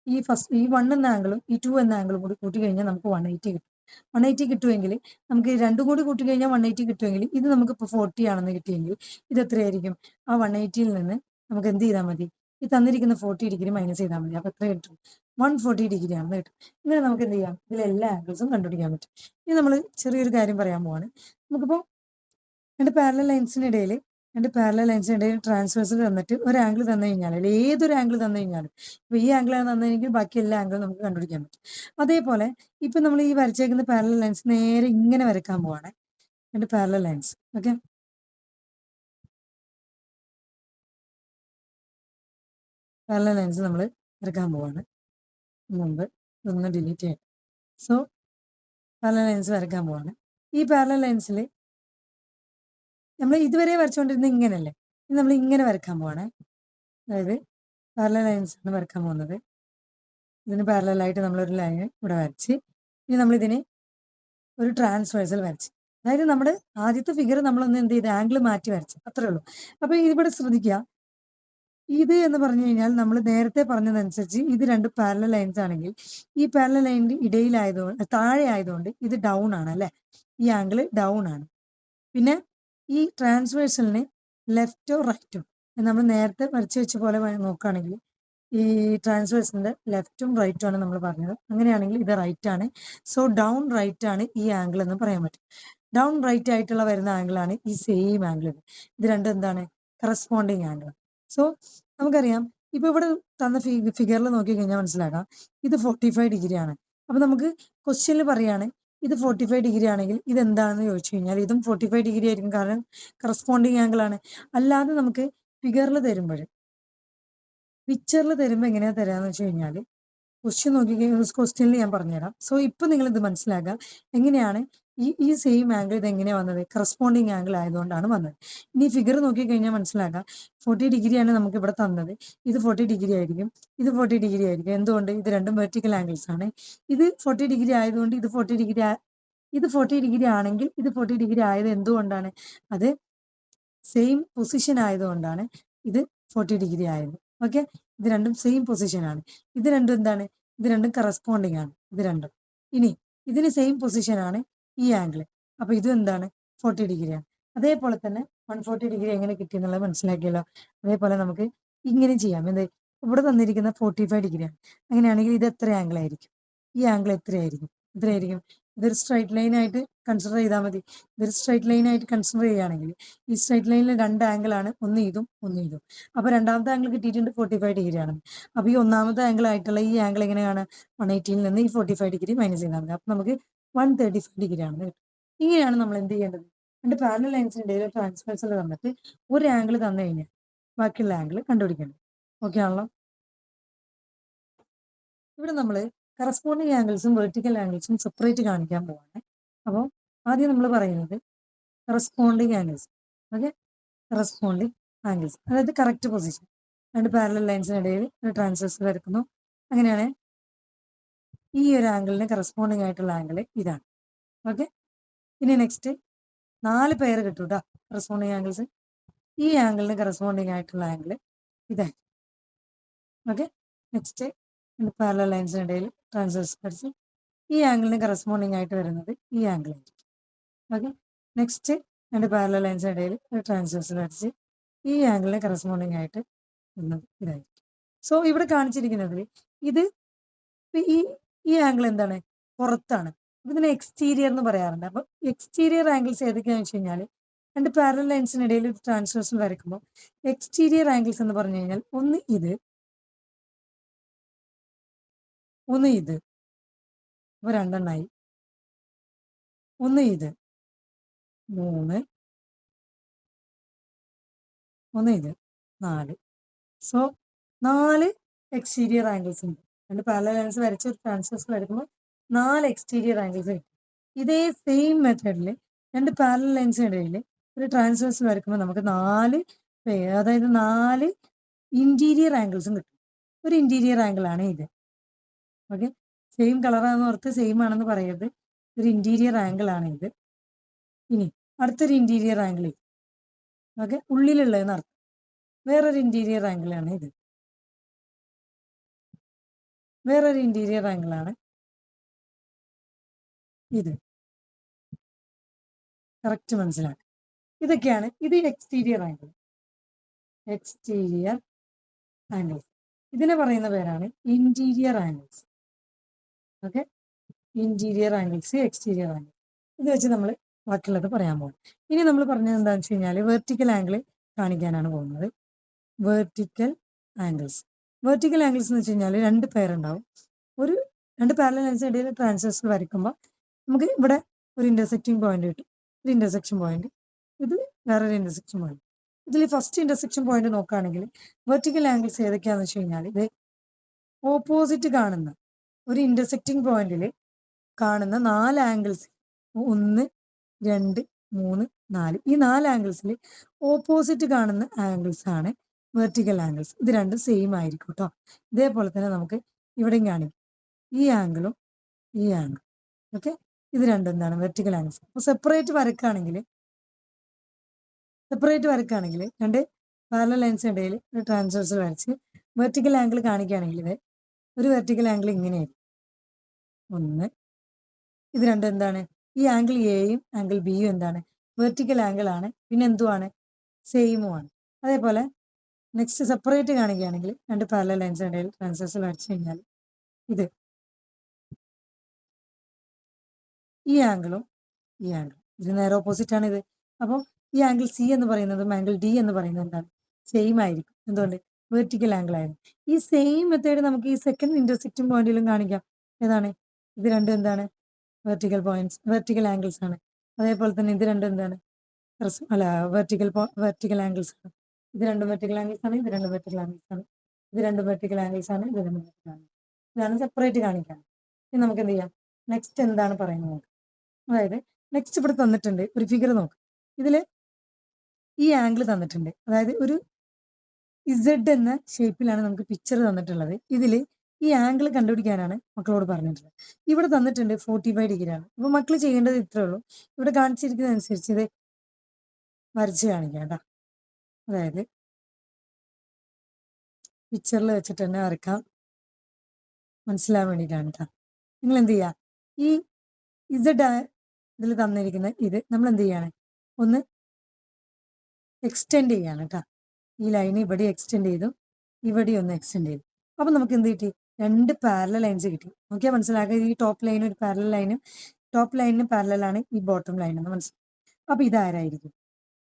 ഈ 1 എന്ന ആംഗിളും ഈ 2 എന്ന ആംഗിളും കൂടി കൂട്ടി കഴിഞ്ഞാൽ നമുക്ക് 180 കിട്ടും. 180 കിട്ടുമെങ്കിൽ നമുക്ക് രണ്ടും കൂടി കൂട്ടി കഴിഞ്ഞാൽ 180 കിട്ടുമെങ്കിൽ ഇത് നമുക്കിപ്പോൾ 40 ആണെന്ന് കിട്ടിയെങ്കിൽ ഇത് എത്രയായിരിക്കും? ആ 180യിൽ നിന്ന് നമുക്ക് എന്ത് ചെയ്താൽ മതി? ഈ തന്നിരിക്കുന്ന 40 ഡിഗ്രി മൈനസ് ചെയ്താൽ മതി. അപ്പോൾ എത്ര കിട്ടും? 140 ഡിഗ്രി ആണെന്ന് കിട്ടും. ഇങ്ങനെ നമുക്ക് എന്ത് ചെയ്യാം? ഇതിലെ എല്ലാ ആംഗിൾസും കണ്ടുപിടിക്കാൻ പറ്റും. ഇനി നമ്മൾ ചെറിയൊരു കാര്യം പറയാൻ പോവാണ്. നമുക്കിപ്പോൾ രണ്ട് പാരലൽ ലൈൻസിനിടയിൽ ട്രാൻസ്വേഴ്സൽ തന്നിട്ട് ഒരു ആംഗിൾ തന്നു കഴിഞ്ഞാൽ അല്ലെങ്കിൽ ഏതൊരു ആംഗിൾ തന്നു കഴിഞ്ഞാലും ഇപ്പോൾ ഈ ആംഗിളാണ് തന്നതെങ്കിൽ ബാക്കി എല്ലാ ആംഗിളും നമുക്ക് കണ്ടുപിടിക്കാൻ പറ്റും. അതേപോലെ ഇപ്പം നമ്മൾ ഈ വരച്ചേക്കുന്ന പാരലൽ ലൈൻസ് നേരെ ഇങ്ങനെ വരയ്ക്കാൻ പോവാണ്. രണ്ട് parallel lines. Okay, parallel lines നമ്മൾ വരയ്ക്കാൻ പോവാണ്. മുമ്പ് ഇതൊന്ന് ഡിലീറ്റ് ചെയ്യാം. സോ പാരലൽ ലൈൻസ് വരയ്ക്കാൻ പോവാണ്. ഈ പാരലൽ ലൈൻസിൽ നമ്മൾ ഇതുവരെ വരച്ചുകൊണ്ടിരുന്നത് ഇങ്ങനെയല്ലേ, ഇത് നമ്മൾ ഇങ്ങനെ വരയ്ക്കാൻ പോവാണ്. അതായത് പാരലൽ ലൈൻസ് ആണ് വരയ്ക്കാൻ പോകുന്നത്. ഇതിന് പാരലായിട്ട് നമ്മളൊരു ലൈൻ ഇവിടെ വരച്ച് ഇനി നമ്മളിതിന് ഒരു ട്രാൻസ്വേഴ്സൽ വരച്ച്, അതായത് നമ്മുടെ ആദ്യത്തെ ഫിഗർ നമ്മളൊന്ന് എന്ത് ചെയ്ത് ആംഗിൾ മാറ്റി വരച്ച്, അത്രേ ഉള്ളൂ. അപ്പോൾ ഇവിടെ ശ്രദ്ധിക്കുക, ഇത് എന്ന് പറഞ്ഞു കഴിഞ്ഞാൽ നമ്മൾ നേരത്തെ പറഞ്ഞതനുസരിച്ച് ഇത് രണ്ട് പാരലൽ ലൈൻസ് ആണെങ്കിൽ ഈ പാരലൽ ലൈനിന്റെ ഇടയിലായതുകൊണ്ട് താഴെ ആയതുകൊണ്ട് ഇത് ഡൗൺ ആണ് അല്ലേ, ഈ ആംഗിൾ ഡൗൺ ആണ്. പിന്നെ ഈ ട്രാൻസ്വേഴ്സലിന് ലെഫ്റ്റോ റൈറ്റോ നമ്മൾ നേരത്തെ വരച്ച് വെച്ച പോലെ നോക്കുകയാണെങ്കിൽ ഈ ട്രാൻസ്വേഴ്സിന്റെ ലെഫ്റ്റും റൈറ്റും ആണ് നമ്മൾ പറഞ്ഞത്. അങ്ങനെയാണെങ്കിൽ ഇത് റൈറ്റ് ആണ്. സോ ഡൗൺ റൈറ്റ് ആണ് ഈ ആംഗിൾ എന്ന് പറയാൻ പറ്റും. ഡൗൺ റൈറ്റ് ആയിട്ടുള്ള വരുന്ന ആംഗിൾ ആണ് ഈ സെയിം ആംഗിൾ. ഇത് രണ്ടും എന്താണ്? Corresponding angle. സോ നമുക്കറിയാം, ഇപ്പൊ ഇവിടെ തന്ന ഫിഗറിൽ നോക്കി കഴിഞ്ഞാൽ മനസ്സിലാക്കാം ഇത് 45 ഡിഗ്രി ആണ്. അപ്പൊ നമുക്ക് ക്വസ്റ്റ്യനിൽ പറയാണ് ഇത് 45 ഡിഗ്രി ആണെങ്കിൽ ഇത് എന്താണെന്ന് ചോദിച്ചു കഴിഞ്ഞാൽ ഇതും 45 ഡിഗ്രി ആയിരിക്കും, കാരണം കറസ്പോണ്ടിങ് ആംഗിൾ ആണ്. അല്ലാതെ നമുക്ക് ഫിഗറിൽ തരുമ്പോൾ പിക്ചറിൽ തരുമ്പോൾ എങ്ങനെയാ തരാന്ന് വെച്ച് കഴിഞ്ഞാൽ ക്വസ്റ്റ്യനിൽ ഞാൻ പറഞ്ഞുതരാം. സോ ഇപ്പൊ നിങ്ങൾ ഇത് മനസ്സിലാക്കുക എങ്ങനെയാണ് ഈ സെയിം ആംഗിൾ ഇത് എങ്ങനെയാ വന്നത്? കറസ്പോണ്ടിങ് ആംഗിൾ ആയതുകൊണ്ടാണ് വന്നത്. ഇനി ഫിഗർ നോക്കിക്കഴിഞ്ഞാൽ മനസ്സിലാക്കുക 40 ഡിഗ്രിയാണ് നമുക്ക് ഇവിടെ തന്നത്. ഇത് 40 ഡിഗ്രി ആയിരിക്കും, ഇത് 40 ഡിഗ്രി ആയിരിക്കും. എന്തുകൊണ്ട്? ഇത് രണ്ടും വെർട്ടിക്കൽ ആംഗിൾസ് ആണ്. ഇത് 40 ഡിഗ്രി ആയതുകൊണ്ട് ഇത് 40 ഡിഗ്രി ഇത് 40 ഡിഗ്രി ആണെങ്കിൽ ഇത് 40 ഡിഗ്രി ആയത് എന്തുകൊണ്ടാണ്? അത് സെയിം പൊസിഷൻ ആയതുകൊണ്ടാണ് ഇത് 40 ഡിഗ്രി ആയത്. ഓക്കെ, ഇത് രണ്ടും സെയിം പൊസിഷൻ ആണ്. ഇത് രണ്ടും എന്താണ്? ഇത് രണ്ടും കറസ്പോണ്ടിങ് ആണ്. ഇത് രണ്ടും ഇനി ഇതിന് സെയിം പൊസിഷൻ ആണ് ഈ ആംഗിൾ. അപ്പൊ ഇതും എന്താണ്? 40 ഡിഗ്രിയാണ്. അതേപോലെ തന്നെ 140 ഡിഗ്രി എങ്ങനെ കിട്ടി എന്നുള്ളത് മനസ്സിലാക്കിയല്ലോ. അതേപോലെ നമുക്ക് ഇങ്ങനെ ചെയ്യാം. എന്ത്? ഇവിടെ തന്നിരിക്കുന്ന 45 ഡിഗ്രിയാണ്. അങ്ങനെയാണെങ്കിൽ ഇത് എത്ര ആംഗിൾ ആയിരിക്കും? ഈ ആംഗിൾ എത്രയായിരിക്കും? എത്രയായിരിക്കും? ഇതൊരു സ്ട്രൈറ്റ് ലൈൻ ആയിട്ട് കൺസിഡർ ചെയ്താൽ മതി. ഇതൊരു സ്ട്രൈറ്റ് ലൈൻ ആയിട്ട് കൺസിഡർ ചെയ്യുകയാണെങ്കിൽ ഈ സ്ട്രൈറ്റ് ലൈനിൽ രണ്ട് ആംഗിൾ ആണ്, ഒന്ന് ഇതും ഒന്ന് ഇതും. അപ്പോൾ രണ്ടാമത്തെ ആംഗിൾ കിട്ടിയിട്ടുണ്ട് 45 ഡിഗ്രി ആണ്. അപ്പോൾ ഈ ഒന്നാമത്തെ ആംഗിൾ ആയിട്ടുള്ള ഈ ആംഗിൾ എങ്ങനെയാണ്? 180യിൽ നിന്ന് ഈ 45 ഡിഗ്രി മൈനസ് ചെയ്താൽ മതി. അപ്പോൾ നമുക്ക് 135 ഡിഗ്രി ആണെന്ന് കിട്ടും. ഇങ്ങനെയാണ് നമ്മൾ എന്ത് ചെയ്യേണ്ടത്? രണ്ട് പാരലൽ ലൈൻസിന്റെ ട്രാൻസ്വേഴ്സൽ തന്നിട്ട് ഒരു ആംഗിൾ തന്നു കഴിഞ്ഞാൽ ബാക്കിയുള്ള ആംഗിൾ കണ്ടുപിടിക്കേണ്ടത്. ഓക്കെ ആണല്ലോ? ഇവിടെ നമ്മൾ കറസ്പോണ്ടിങ് ആംഗിൾസും വെർട്ടിക്കൽ ആംഗിൾസും സെപ്പറേറ്റ് കാണിക്കാൻ പോവാണ്. അപ്പോൾ ആദ്യം നമ്മൾ പറയുന്നത് corresponding angles. Okay, corresponding angles അതായത് കറക്റ്റ് പൊസിഷൻ. രണ്ട് പാരലൽ ലൈൻസിനിടയിൽ ഒരു ട്രാൻസ്വേഴ്സൽ വരക്കുന്നു. അങ്ങനെയാണ് ഈ ഒരു ആംഗിളിന് കറസ്പോണ്ടിങ് ആയിട്ടുള്ള ആംഗിൾ ഇതാണ്. ഓക്കെ, ഇനി നെക്സ്റ്റ് 4 പെയർ കിട്ടും കേട്ടോ കറസ്പോണ്ടിങ് ആംഗിൾസ്. ഈ ആംഗിളിന് കറസ്പോണ്ടിങ് ആയിട്ടുള്ള ആംഗിൾ ഇതാണ്. ഓക്കെ, നെക്സ്റ്റ് പാരലൽ ലൈൻസിനിടയിൽ ട്രാൻസ്വേഴ്സൽ വരച്ച് ഈ ആംഗിളിന് കറസ്പോണ്ടിങ് ആയിട്ട് വരുന്നത് ഈ ആംഗിൾ ആയിരിക്കും. ഓക്കെ, നെക്സ്റ്റ് രണ്ട് പാരലൽ ലൈൻസിനിടയിൽ ട്രാൻസ്വേഴ്സൽ വരച്ച് ഈ ആംഗിളിന് കറസ്പോണ്ടിങ് ആയിട്ട് വരുന്നത് ഇതായിരിക്കും. സോ ഇവിടെ കാണിച്ചിരിക്കുന്നതിൽ ഇത് ഈ ഈ ആംഗിൾ എന്താണ്? പുറത്താണ്. ഇതിനെ എക്സ്റ്റീരിയർ എന്ന് പറയാറുണ്ട്. അപ്പൊ എക്സ്റ്റീരിയർ ആംഗിൾസ് ഏതൊക്കെയാണെന്ന് വെച്ച് കഴിഞ്ഞാൽ രണ്ട് പാരലൽ ലൈൻസിനിടയിൽ ട്രാൻസ്വേഴ്സൽ വരയ്ക്കുമ്പോൾ എക്സ്റ്റീരിയർ ആംഗിൾസ് എന്ന് പറഞ്ഞു കഴിഞ്ഞാൽ ഒന്ന് ഇത്, ഒന്ന് ഇത്. അപ്പൊ രണ്ടെണ്ണായി. ഒന്ന് ഇത് 3, ഒന്ന് ഇത് 4. സോ 4 എക്സ്റ്റീരിയർ ആംഗിൾസ് ഉണ്ട്. രണ്ട് പാരലൽ ലൈൻസ് വരച്ച് ഒരു ട്രാൻസ്വേഴ്സൽ വരയ്ക്കുമ്പോൾ 4 എക്സ്റ്റീരിയർ ആംഗിൾസ് കിട്ടും. ഇതേ സെയിം മെത്തേഡിൽ രണ്ട് പാരലൽ ലൈൻസിനിടയിൽ ഒരു ട്രാൻസ്വേഴ്സൽ വരയ്ക്കുമ്പോൾ നമുക്ക് 4 അതായത് 4 ഇന്റീരിയർ ആംഗിൾസും കിട്ടും. ഒരു ഇന്റീരിയർ ആംഗിൾ ആണ് ഇത്. ഓക്കെ, സെയിം കളറാണെന്ന് ഓർത്ത് സെയിം ആണെന്ന് പറയരുത്. ഒരു ഇന്റീരിയർ ആംഗിൾ ആണ് ഇത്. ഇനി അടുത്തൊരു ഇന്റീരിയർ ആംഗിൾ. ഓക്കെ, ഉള്ളിലുള്ളതെന്ന് അർത്ഥം. വേറൊരു ഇന്റീരിയർ ആംഗിൾ ആണ് ഇത്. വേറൊരു ഇന്റീരിയർ ആംഗിൾ ആണ് ഇത് കറക്റ്റ് മനസ്സിലാക്കുക. ഇതൊക്കെയാണ് ഇത് എക്സ്റ്റീരിയർ ആംഗിൾ. Exterior angles. ഇതിനെ പറയുന്ന പേരാണ് interior angles. Okay, interior angles, exterior angle. ഇത് വെച്ച് നമ്മൾ ബാക്കിയുള്ളത് പറയാൻ പോകും. ഇനി നമ്മൾ പറഞ്ഞത് എന്താണെന്ന് വെച്ച് കഴിഞ്ഞാൽ വെർട്ടിക്കൽ ആംഗിൾ കാണിക്കാനാണ് പോകുന്നത്. Vertical angles. വെർട്ടിക്കൽ ആംഗിൾസ് എന്ന് വെച്ച് കഴിഞ്ഞാൽ രണ്ട് പേരുണ്ടാവും. ഒരു രണ്ട് പാരലൽ ലൈൻസിന് ഇടയിൽ ട്രാൻസ്വേഴ്സൽ വരയ്ക്കുമ്പോൾ നമുക്ക് ഇവിടെ ഒരു ഇന്റർസെക്റ്റിംഗ് പോയിന്റ് കിട്ടും. ഒരു ഇന്റർസെക്ഷൻ പോയിന്റ്, ഇത് വേറൊരു ഇന്റർസെക്ഷൻ പോയിന്റ്. ഇതിൽ ഫസ്റ്റ് ഇന്റർസെക്ഷൻ പോയിന്റ് നോക്കുകയാണെങ്കിൽ വെർട്ടിക്കൽ ആംഗിൾസ് ഏതൊക്കെയാണെന്ന് വെച്ച് കഴിഞ്ഞാൽ ഇത് ഓപ്പോസിറ്റ് കാണുന്ന ഒരു ഇന്റർസെക്റ്റിംഗ് പോയിന്റിൽ കാണുന്ന 4 ആംഗിൾസ്, 1, 2, 3, 4, ഈ 4 ആംഗിൾസിൽ ഓപ്പോസിറ്റ് കാണുന്ന ആംഗിൾസ് ആണ് വെർട്ടിക്കൽ ആംഗിൾസ്. ഇത് രണ്ടും സെയിം ആയിരിക്കും കേട്ടോ. ഇതേപോലെ തന്നെ നമുക്ക് ഇവിടെയും കാണിക്കും, ഈ ആംഗിളും ഈ ആംഗിളും. ഓക്കെ, ഇത് രണ്ടും എന്താണ് വെർട്ടിക്കൽ ആംഗിൾസ്. അപ്പോൾ സെപ്പറേറ്റ് വരക്കുകയാണെങ്കിൽ രണ്ട് പാരലൽ ലൈൻസിന് ഇടയിൽ ഒരു ട്രാൻസ്വേഴ്സൽ വരച്ച് വെർട്ടിക്കൽ ആംഗിൾ കാണിക്കുകയാണെങ്കിൽ ഇത് ഒരു വെർട്ടിക്കൽ ആംഗിൾ ഇങ്ങനെയായിരിക്കും. 1, ഇത് രണ്ടും എന്താണ്, ഈ ആംഗിൾ എയും ആംഗിൾ ബിയും എന്താണ് വെർട്ടിക്കൽ ആംഗിൾ ആണ്, പിന്നെ എന്തുമാണ് സെയിമും ആണ്. അതേപോലെ നെക്സ്റ്റ് സെപ്പറേറ്റ് കാണിക്കുകയാണെങ്കിൽ രണ്ട് പാരലൽ ലൈൻസിന് ഇടയിൽ ട്രാൻസ്വേഴ്സൽ വരച്ചു കഴിഞ്ഞാൽ ഇത് ഈ ആംഗിളും ഈ ആംഗിളും ഇത് നേരെ ഓപ്പോസിറ്റ് ആണ് ഇത്. അപ്പോൾ ഈ ആംഗിൾ സി എന്ന് പറയുന്നതും ആംഗിൾ ഡി എന്ന് പറയുന്നത് എന്താണ് സെയിം ആയിരിക്കും. എന്തുകൊണ്ട്, വെർട്ടിക്കൽ ആംഗിൾ ആയിരുന്നു. ഈ സെയിം മെത്തേഡ് നമുക്ക് ഈ സെക്കൻഡ് ഇന്റർസെക്റ്റിംഗ് പോയിന്റിലും കാണിക്കാം. ഏതാണ്, ഇത് രണ്ടും എന്താണ് വെർട്ടിക്കൽ പോയിന്റ്സ്, വെർട്ടിക്കൽ ആംഗിൾസ് ആണ്. അതേപോലെ തന്നെ ഇത് രണ്ടും എന്താണ് അല്ല വെർട്ടിക്കൽ ആംഗിൾസ് ആണ്. ഇത് രണ്ടും വെർട്ടിക്കൽ ആംഗിൾസ് ആണ്, ഇത് രണ്ടും വെർട്ടിക്കൽ ആംഗിൾസ് ആണ്, ഇത് രണ്ടും വെർട്ടിക്കൽ ആംഗിൾസ് ആണ്, ഇത് രണ്ടും വെർട്ടിക്കൽ ആംഗിൾസ്. ഇതാണ് സെപ്പറേറ്റ് കാണിക്കാൻ. ഇനി നമുക്ക് എന്ത് ചെയ്യാം, നെക്സ്റ്റ് എന്താണ് പറയുന്നത് നോക്കാം. അതായത് നെക്സ്റ്റ് ഇവിടെ തന്നിട്ടുണ്ട് ഒരു ഫിഗർ നോക്ക്. ഇതിൽ ഈ ആംഗിൾ തന്നിട്ടുണ്ട്, അതായത് ഒരു ഇസഡ് എന്ന ഷേപ്പിലാണ് നമുക്ക് പിക്ചർ തന്നിട്ടുള്ളത്. ഇതിൽ ഈ ആംഗിൾ കണ്ടുപിടിക്കാനാണ് മക്കളോട് പറഞ്ഞിട്ടുള്ളത്. ഇവിടെ തന്നിട്ടുണ്ട് 45 ഡിഗ്രിയാണ്. അപ്പോൾ മക്കൾ ചെയ്യേണ്ടത് ഇത്രേ ഉള്ളൂ, ഇവിടെ കാണിച്ചിരിക്കുന്നതനുസരിച്ച് ഇത് വരച്ച് കാണിക്കാം കേട്ടോ. അതായത് പിക്ചറിൽ വെച്ചിട്ട് തന്നെ വരക്കാം, മനസ്സിലാൻ വേണ്ടിയിട്ടാണ് കേട്ടോ. നിങ്ങൾ എന്ത് ചെയ്യുക, ഈ ഇസഡ് ഇതിൽ തന്നിരിക്കുന്ന ഇത് നമ്മൾ എന്ത് ചെയ്യാണ്, ഒന്ന് എക്സ്റ്റെൻഡ് ചെയ്യാണ് കേട്ടോ. ഈ ലൈൻ ഇവിടെ എക്സ്റ്റെൻഡ് ചെയ്തു, ഇവിടെ ഒന്ന് എക്സ്റ്റെൻഡ് ചെയ്തു. അപ്പം നമുക്ക് എന്ത് കിട്ടി, രണ്ട് പാരലൽ ലൈൻസ് കിട്ടി. നോക്കിയാൽ മനസ്സിലാക്കുക, ഈ ടോപ്പ് ലൈൻ ഒരു പാരലൽ ലൈനും, ടോപ്പ് ലൈനിന് പാരലാണ് ഈ ബോട്ടം ലൈൻ എന്ന് മനസ്സിലാക്കി. അപ്പം ഇതാരായിരിക്കും,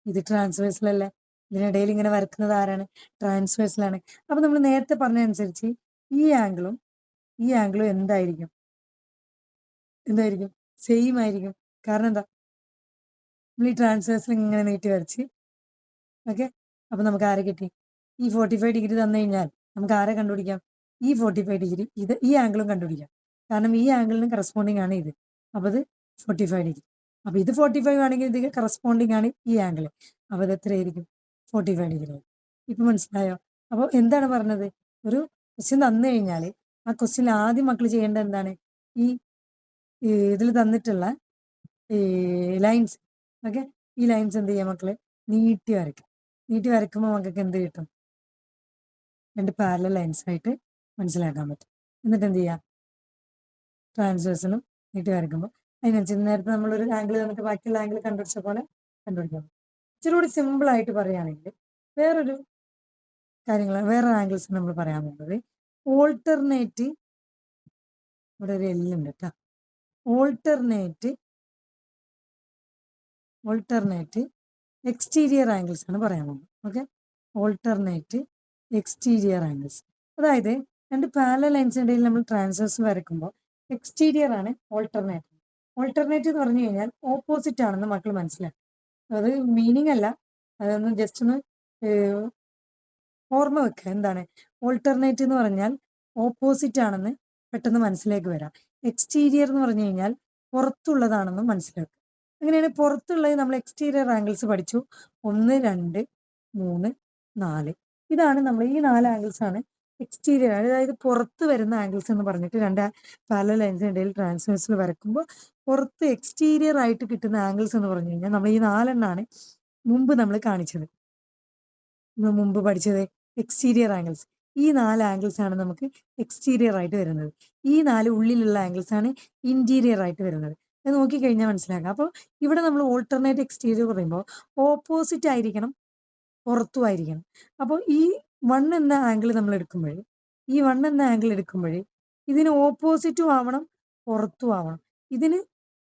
ഇത് ട്രാൻസ്വേഴ്സൽ അല്ലേ. ഇതിനിടയിൽ ഇങ്ങനെ വരക്കുന്നത് ആരാണ്, ട്രാൻസ്വേഴ്സലാണ്. അപ്പം നമ്മൾ നേരത്തെ പറഞ്ഞതനുസരിച്ച് ഈ ആംഗിളും ഈ ആംഗിളും എന്തായിരിക്കും സെയിം ആയിരിക്കും. കാരണം എന്താ, നമ്മൾ ഈ ട്രാൻസ്വേഴ്സൽ ഇങ്ങനെ നീട്ടി വരച്ച്. ഓക്കെ, അപ്പം നമുക്ക് ആരെ കിട്ടി, ഈ 45 ഡിഗ്രി തന്നു കഴിഞ്ഞാൽ നമുക്ക് ആരെ കണ്ടുപിടിക്കാം, ഈ 45 ഡിഗ്രി, ഇത് ഈ ആംഗിളും കണ്ടുപിടിക്കാം. കാരണം ഈ ആംഗിളിന് കറസ്പോണ്ടിങ് ആണ് ഇത്. അപ്പോൾ ഇത് 45 ഡിഗ്രി. അപ്പോൾ ഇത് 45 ആണെങ്കിൽ ഇത് കറസ്പോണ്ടിങ് ആണ് ഈ ആംഗിൾ. അപ്പോൾ ഇത് എത്രയായിരിക്കും, 45 ഡിഗ്രി. ഇപ്പം മനസ്സിലായോ. അപ്പോൾ എന്താണ് പറഞ്ഞത്, ഒരു ക്വസ്റ്റ്യൻ തന്നു കഴിഞ്ഞാൽ ആ ക്വസ്റ്റ്യൻ ആദ്യം മക്കൾ ചെയ്യേണ്ടത് എന്താണ്, ഈ ഇതിൽ തന്നിട്ടുള്ള ലൈൻസ്, ഓക്കെ, ഈ ലൈൻസ് എന്ത് ചെയ്യുക മക്കള്, നീട്ടി വരയ്ക്കുക. നീട്ടി വരയ്ക്കുമ്പോൾ മക്കൾക്ക് എന്ത് കിട്ടും, രണ്ട് പാരലൽ ലൈൻസ് ആയിട്ട് മനസ്സിലാക്കാൻ പറ്റും. എന്നിട്ട് എന്ത് ചെയ്യുക, ട്രാൻസ്വേഴ്സലും നീട്ടി വരയ്ക്കുമ്പോൾ അതിനനുസരിച്ച് നേരത്തെ നമ്മളൊരു ആംഗിൾ തന്നിട്ട് ബാക്കിയുള്ള ആംഗിൾ കണ്ടുപിടിച്ച പോലെ കണ്ടുപിടിക്കാം. ഇച്ചിരി കൂടി സിമ്പിളായിട്ട് പറയുകയാണെങ്കിൽ വേറൊരു വേറെ ആംഗിൾസ് നമ്മൾ പറയാൻ പോകുന്നത് ഓൾട്ടർനേറ്റ്, ഇവിടെ ഒരു എല്ലുണ്ട് കേട്ടോ, ഓൾട്ടർനേറ്റ് എക്സ്റ്റീരിയർ ആംഗിൾസ് ആണ് പറയാൻ പോകുന്നത്. Okay, alternate exterior angles. അതായത് രണ്ട് പാരലൽ ലൈൻസിൻ്റെ ഇടയിൽ നമ്മൾ ട്രാൻസ്വേഴ്സ് വരയ്ക്കുമ്പോൾ എക്സ്റ്റീരിയർ ആണ് ഓൾട്ടർനേറ്റ്. ഓൾട്ടർനേറ്റ് എന്ന് പറഞ്ഞു കഴിഞ്ഞാൽ ഓപ്പോസിറ്റ് ആണെന്ന് മക്കൾ മനസ്സിലാക്കും. അത് മീനിങ് അല്ല, അതൊന്ന് ജസ്റ്റ് ഒന്ന് ഓർമ്മ വെക്കുക. എന്താണ് ഓൾട്ടർനേറ്റ് എന്ന് പറഞ്ഞാൽ ഓപ്പോസിറ്റ് ആണെന്ന് പെട്ടെന്ന് മനസ്സിലേക്ക് വരാം. എക്സ്റ്റീരിയർ എന്ന് പറഞ്ഞു കഴിഞ്ഞാൽ പുറത്തുള്ളതാണെന്നും മനസ്സിലാക്കുക. അങ്ങനെയാണ് പുറത്തുള്ളത്. നമ്മൾ എക്സ്റ്റീരിയർ ആംഗിൾസ് പഠിച്ചു, 1, 2, 3, 4. ഇതാണ് നമ്മൾ ഈ 4 ആംഗിൾസ് ആണ് എക്സ്റ്റീരിയർ, അതായത് പുറത്ത് വരുന്ന ആംഗിൾസ് എന്ന് പറഞ്ഞിട്ട് രണ്ട് പാരലൽ ലൈൻസിന് ഇടയിൽ ട്രാൻസ്വേഴ്സിൽ വരയ്ക്കുമ്പോൾ പുറത്ത് എക്സ്റ്റീരിയർ ആയിട്ട് കിട്ടുന്ന ആംഗിൾസ് എന്ന് പറഞ്ഞു കഴിഞ്ഞാൽ നമ്മൾ ഈ 4 എണ്ണമാണ് മുമ്പ് നമ്മൾ കാണിച്ചത്, മുമ്പ് പഠിച്ചത് എക്സ്റ്റീരിയർ ആംഗിൾസ്. ഈ 4 ആംഗിൾസ് ആണ് നമുക്ക് എക്സ്റ്റീരിയർ ആയിട്ട് വരുന്നത്. ഈ 4 ഉള്ളിലുള്ള ആംഗിൾസ് ആണ് ഇന്റീരിയർ ആയിട്ട് വരുന്നത്. അത് നോക്കിക്കഴിഞ്ഞാൽ മനസ്സിലാക്കാം. അപ്പോൾ ഇവിടെ നമ്മൾ ഓൾട്ടർനേറ്റ് എക്സ്റ്റീരിയർ പറയുമ്പോൾ ഓപ്പോസിറ്റ് ആയിരിക്കണം, പുറത്തും ആയിരിക്കണം. അപ്പോൾ ഈ 1 എന്ന ആംഗിൾ നമ്മൾ എടുക്കുമ്പോൾ ഈ 1 എന്ന ആംഗിൾ എടുക്കുമ്പോൾ ഇതിന് ഓപ്പോസിറ്റും ആവണം, പുറത്തും ആവണം. ഇതിന്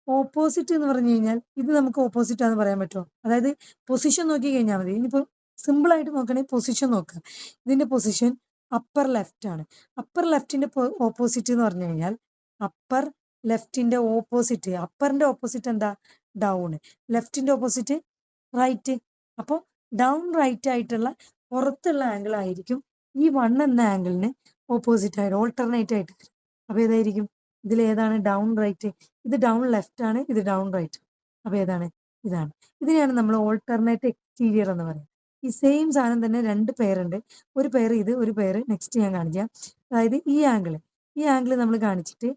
ഓപ്പോസിറ്റ് എന്ന് പറഞ്ഞു കഴിഞ്ഞാൽ ഇത് നമുക്ക് ഓപ്പോസിറ്റ് ആണെന്ന് പറയാൻ പറ്റുമോ? അതായത് പൊസിഷൻ നോക്കി കഴിഞ്ഞാൽ മതി. ഇനിയിപ്പോൾ സിമ്പിൾ ആയിട്ട് നോക്കണമെങ്കിൽ പൊസിഷൻ നോക്കുക. ഇതിന്റെ പൊസിഷൻ അപ്പർ ലെഫ്റ്റ് ആണ്. അപ്പർ ലെഫ്റ്റിന്റെ ഓപ്പോസിറ്റ് എന്ന് പറഞ്ഞു കഴിഞ്ഞാൽ അപ്പർ ലെഫ്റ്റിന്റെ ഓപ്പോസിറ്റ്, അപ്പറിന്റെ ഓപ്പോസിറ്റ് എന്താ? ഡൗൺ. ലെഫ്റ്റിന്റെ ഓപ്പോസിറ്റ് റൈറ്റ്. അപ്പോൾ ഡൗൺ റൈറ്റ് ആയിട്ടുള്ള പുറത്തുള്ള ആംഗിൾ ആയിരിക്കും ഈ 1 എന്ന ആംഗിളിന് ഓപ്പോസിറ്റ് ആയിട്ട് ഓൾട്ടർനേറ്റ് ആയിട്ട് വരും. അപ്പൊ ഏതായിരിക്കും? ഇതിൽ ഏതാണ് ഡൗൺ റൈറ്റ്? ഇത് ഡൗൺ ലെഫ്റ്റ് ആണ്, ഇത് ഡൗൺ റൈറ്റ്. അപ്പൊ ഏതാണ്? ഇതാണ്. ഇതിനെയാണ് നമ്മൾ ഓൾട്ടർനേറ്റ് എക്സ്റ്റീരിയർ എന്ന് പറയുന്നത്. ഈ സെയിം സാധനം തന്നെ 2 പേരുണ്ട്. ഒരു പേര് ഇത്, ഒരു പേര് നെക്സ്റ്റ് ഞാൻ കാണിക്കാം. അതായത് ഈ ആംഗിൾ നമ്മൾ കാണിച്ചിട്ട്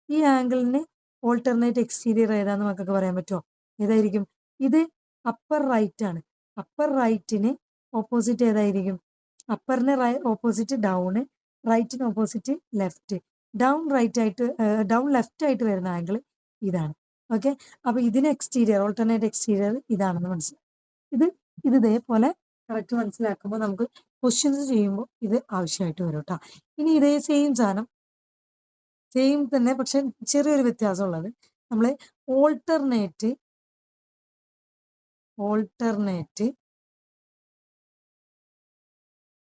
ഈ ആംഗിളിന് ഓൾട്ടർനേറ്റ് എക്സ്റ്റീരിയർ ഏതാന്ന് മക്കൾക്ക് പറയാൻ പറ്റുമോ? ഏതായിരിക്കും? ഇത് അപ്പർ റൈറ്റ് ആണ്. അപ്പർ റൈറ്റിന് ഓപ്പോസിറ്റ് ഏതായിരിക്കും? അപ്പറിന് ഓപ്പോസിറ്റ് ഡൗൺ, റൈറ്റിന് ഓപ്പോസിറ്റ് ലെഫ്റ്റ്. ഡൗൺ റൈറ്റ് ആയിട്ട് ഡൗൺ ലെഫ്റ്റ് ആയിട്ട് വരുന്ന ആംഗിൾ ഇതാണ്. ഓക്കെ, അപ്പൊ ഇതിന് എക്സ്റ്റീരിയർ ഓൾട്ടർനേറ്റ് എക്സ്റ്റീരിയർ ഇതാണെന്ന് മനസ്സിലായി. ഇത് ഇതേപോലെ കറക്റ്റ് മനസ്സിലാക്കുമ്പോൾ നമുക്ക് ക്വസ്റ്റ്യൻസ് ചെയ്യുമ്പോൾ ഇത് ആവശ്യമായിട്ട് വരും കേട്ടോ. ഇനി ഇതേ സെയിം സാധനം സെയിം തന്നെ, പക്ഷെ ചെറിയൊരു വ്യത്യാസം ഉള്ളത്, നമ്മൾ ഓൾട്ടർനേറ്റ്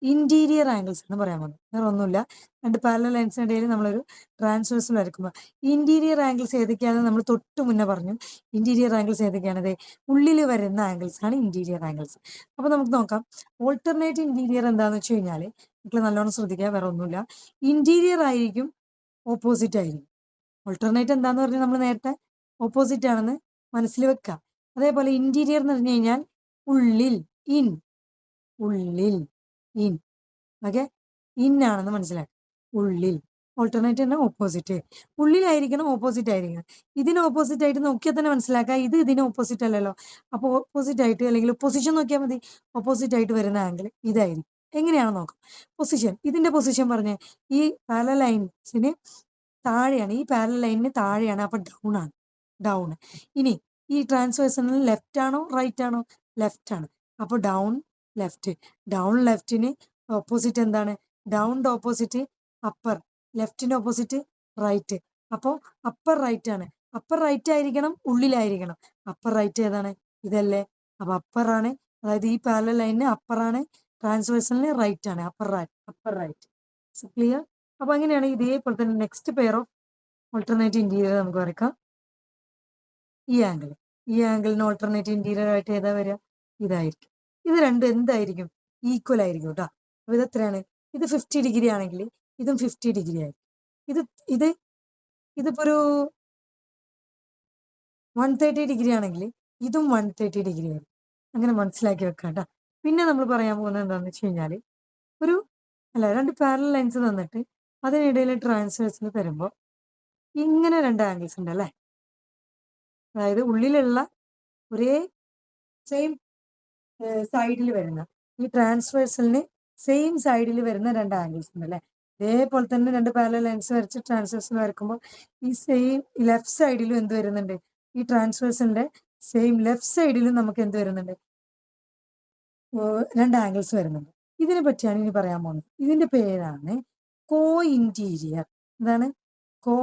ഇന്റീരിയർ ആംഗിൾസ് എന്ന് പറയാൻ പോകുന്നത്. വേറെ ഒന്നുമില്ല, 2 പാരലൽ ലൈൻസിന് ഇടയിൽ നമ്മളൊരു ട്രാൻസ്വേഴ്സൽ വരയ്ക്കുമ്പോൾ ഇന്റീരിയർ ആംഗിൾസ് ഏതൊക്കെയാണെന്ന് നമ്മൾ തൊട്ട് മുന്നേ പറഞ്ഞു. ഇന്റീരിയർ ആംഗിൾസ് ഏതൊക്കെയാണത്? ഉള്ളിൽ വരുന്ന ആംഗിൾസ് ആണ് ഇന്റീരിയർ ആംഗിൾസ്. അപ്പൊ നമുക്ക് നോക്കാം. ഓൾട്ടർനേറ്റ് ഇന്റീരിയർ എന്താണെന്ന് വെച്ച് കഴിഞ്ഞാൽ നിങ്ങൾ നല്ലോണം ശ്രദ്ധിക്കുക, വേറെ ഒന്നുമില്ല. ഇന്റീരിയർ ആയിരിക്കും, ഓപ്പോസിറ്റ് ആയിരിക്കും. ഓൾട്ടർനേറ്റ് എന്താന്ന് പറഞ്ഞാൽ നമ്മൾ നേരത്തെ ഓപ്പോസിറ്റ് ആണെന്ന് മനസ്സിൽ വെക്കുക. അതേപോലെ ഇന്റീരിയർ എന്ന് പറഞ്ഞു കഴിഞ്ഞാൽ ഉള്ളിൽ, ഉള്ളിൽ ഇൻ. ഓക്കെ, ഇൻ ആണെന്ന് മനസ്സിലാക്കുക. ഉള്ളിൽ. ഓൾട്ടർനേറ്റ് തന്നെ ഓപ്പോസിറ്റ്. ഉള്ളിലായിരിക്കണം, ഓപ്പോസിറ്റ് ആയിരിക്കണം. ഇതിന് ഓപ്പോസിറ്റ് ആയിട്ട് നോക്കിയാൽ തന്നെ മനസ്സിലാക്കുക, ഇത് ഇതിന് ഓപ്പോസിറ്റ് അല്ലല്ലോ. അപ്പോൾ ഓപ്പോസിറ്റ് ആയിട്ട് അല്ലെങ്കിൽ പൊസിഷൻ നോക്കിയാൽ മതി. ഓപ്പോസിറ്റ് ആയിട്ട് വരുന്ന ആംഗിൾ ഇതായിരിക്കും. എങ്ങനെയാണ് നോക്കാം. പൊസിഷൻ, ഇതിന്റെ പൊസിഷൻ പറഞ്ഞേ ഈ പാരലൽ ലൈൻസിന് താഴെയാണ്, ഈ പാരലൽ ലൈനിന് താഴെയാണ്. അപ്പൊ ഡൗൺ ആണ്, ഡൗൺ. ഇനി ഈ ട്രാൻസ്വേഴ്സലിന് ലെഫ്റ്റ് ആണോ റൈറ്റ് ആണോ? ലെഫ്റ്റ് ആണ്. അപ്പോൾ ഡൗൺ ലെഫ്റ്റ്. ഡൗൺ ലെഫ്റ്റിന് ഓപ്പോസിറ്റ് എന്താണ്? ഡൗണിന്റെ ഓപ്പോസിറ്റ് അപ്പർ, ലെഫ്റ്റിന്റെ ഓപ്പോസിറ്റ് റൈറ്റ്. അപ്പോൾ അപ്പർ റൈറ്റ് ആണ്. അപ്പർ റൈറ്റ് ആയിരിക്കണം, ഉള്ളിലായിരിക്കണം. അപ്പർ റൈറ്റ് ഏതാണ്? ഇതല്ലേ. അപ്പൊ അപ്പർ ആണ്, അതായത് ഈ പാരലൽ ലൈനിന് അപ്പർ ആണ്, ട്രാൻസ്വേഴ്സലിന് റൈറ്റ് ആണ്. Upper right. ക്ലിയർ? അപ്പൊ അങ്ങനെയാണ്. ഇതേപോലെ തന്നെ next pair of alternate interior നമുക്ക് വരയ്ക്കാം. ഈ ആംഗിളിന് ഓൾട്ടർനേറ്റ് ഇന്റീരിയർ ആയിട്ട് ഏതാ വരിക? ഇതായിരിക്കും. ഇത് രണ്ടും എന്തായിരിക്കും? ഈക്വൽ ആയിരിക്കും കേട്ടോ. അപ്പൊ ഇത് എത്രയാണ്? ഇത് 50 ഡിഗ്രി ആണെങ്കിൽ ഇതും 50 ഡിഗ്രി ആയിരിക്കും. ഇത് ഇത് ഇതിപ്പോ ഒരു 130 ഡിഗ്രി ആണെങ്കിൽ ഇതും 130 ഡിഗ്രി ആയിരിക്കും. അങ്ങനെ മനസ്സിലാക്കി വെക്കാം കേട്ടോ. പിന്നെ നമ്മൾ പറയാൻ പോകുന്നത് എന്താണെന്ന് വെച്ച് കഴിഞ്ഞാൽ ഒരു 2 പാരലൽ ലൈൻസ് തന്നിട്ട് അതിനിടയിൽ ട്രാൻസ്വേഴ്സിന് തരുമ്പോൾ ഇങ്ങനെ 2 ആംഗിൾസ് ഉണ്ട് അല്ലേ. അതായത് ഉള്ളിലുള്ള ഒരേ സെയിം സൈഡിൽ വരുന്ന ഈ ട്രാൻസ്വേഴ്സലിന് സെയിം സൈഡിൽ വരുന്ന 2 ആംഗിൾസ് ഉണ്ട് അല്ലേ. ഇതേപോലെ തന്നെ 2 പാരലൽ ലൈൻസ് വരച്ച് ട്രാൻസ്വേഴ്സൽ വരക്കുമ്പോൾ ഈ സെയിം ലെഫ്റ്റ് സൈഡിലും എന്ത് വരുന്നുണ്ട്? ഈ ട്രാൻസ്വേഴ്സലിന്റെ സെയിം ലെഫ്റ്റ് സൈഡിലും നമുക്ക് എന്ത് വരുന്നുണ്ട്? 2 ആംഗിൾസ് വരുന്നുണ്ട്. ഇതിനെ പറ്റിയാണ് ഇനി പറയാൻ പോകുന്നത്. ഇതിന്റെ പേരാണ് കോ ഇന്റീരിയർ. എന്താണ്? കോ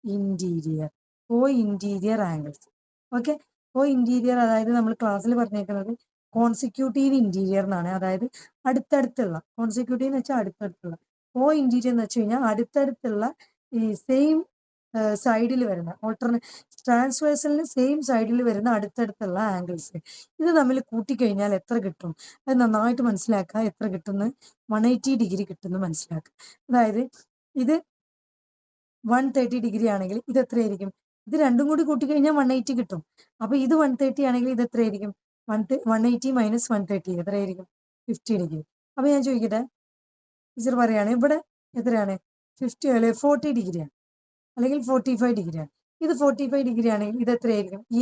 ഇന്റീരിയർ. കോ ഇന്റീരിയർ ആംഗിൾസ്. ഓക്കെ, കോ ഇന്റീരിയർ അതായത് നമ്മൾ ക്ലാസ്സിൽ പറഞ്ഞേക്കുന്നത് കോൺസിക്യൂട്ടീവ് ഇന്റീരിയർ എന്നാണ്. അതായത് അടുത്തടുത്തുള്ള, കോൺസിക്യൂട്ടീവ് എന്ന് വെച്ചാൽ അടുത്തടുത്തുള്ള, കോ ഇന്റീരിയർ എന്ന് വെച്ച് കഴിഞ്ഞാൽ അടുത്തടുത്തുള്ള ഈ സെയിം സൈഡിൽ വരുന്ന ട്രാൻസ്വേഴ്സലിന് സെയിം സൈഡിൽ വരുന്ന അടുത്തടുത്തുള്ള ആംഗിൾസ് ഇത് തമ്മിൽ കൂട്ടിക്കഴിഞ്ഞാൽ എത്ര കിട്ടും? അത് നന്നായിട്ട് മനസ്സിലാക്കുക. എത്ര കിട്ടുന്നു? 180 ഡിഗ്രി കിട്ടുന്നു മനസ്സിലാക്കുക. അതായത് ഇത് 130 ഡിഗ്രി ആണെങ്കിൽ ഇത് എത്രയായിരിക്കും? ഇത് രണ്ടും കൂടി കൂട്ടിക്കഴിഞ്ഞാൽ 180 കിട്ടും. അപ്പൊ ഇത് 130 ആണെങ്കിൽ ഇത് എത്രയായിരിക്കും? 180 മൈനസ് 130 എത്രയായിരിക്കും? 50 ഡിഗ്രി. അപ്പൊ ഞാൻ ചോദിക്കട്ടെ, ടീച്ചർ പറയാണ് ഇവിടെ എത്രയാണ്? 50 അല്ലെ 40 ഡിഗ്രിയാണ്, അല്ലെങ്കിൽ 45 ഡിഗ്രിയാണ്. ഇത് 45 ഡിഗ്രി ആണെങ്കിൽ ഇത് എത്രയായിരിക്കും? ഈ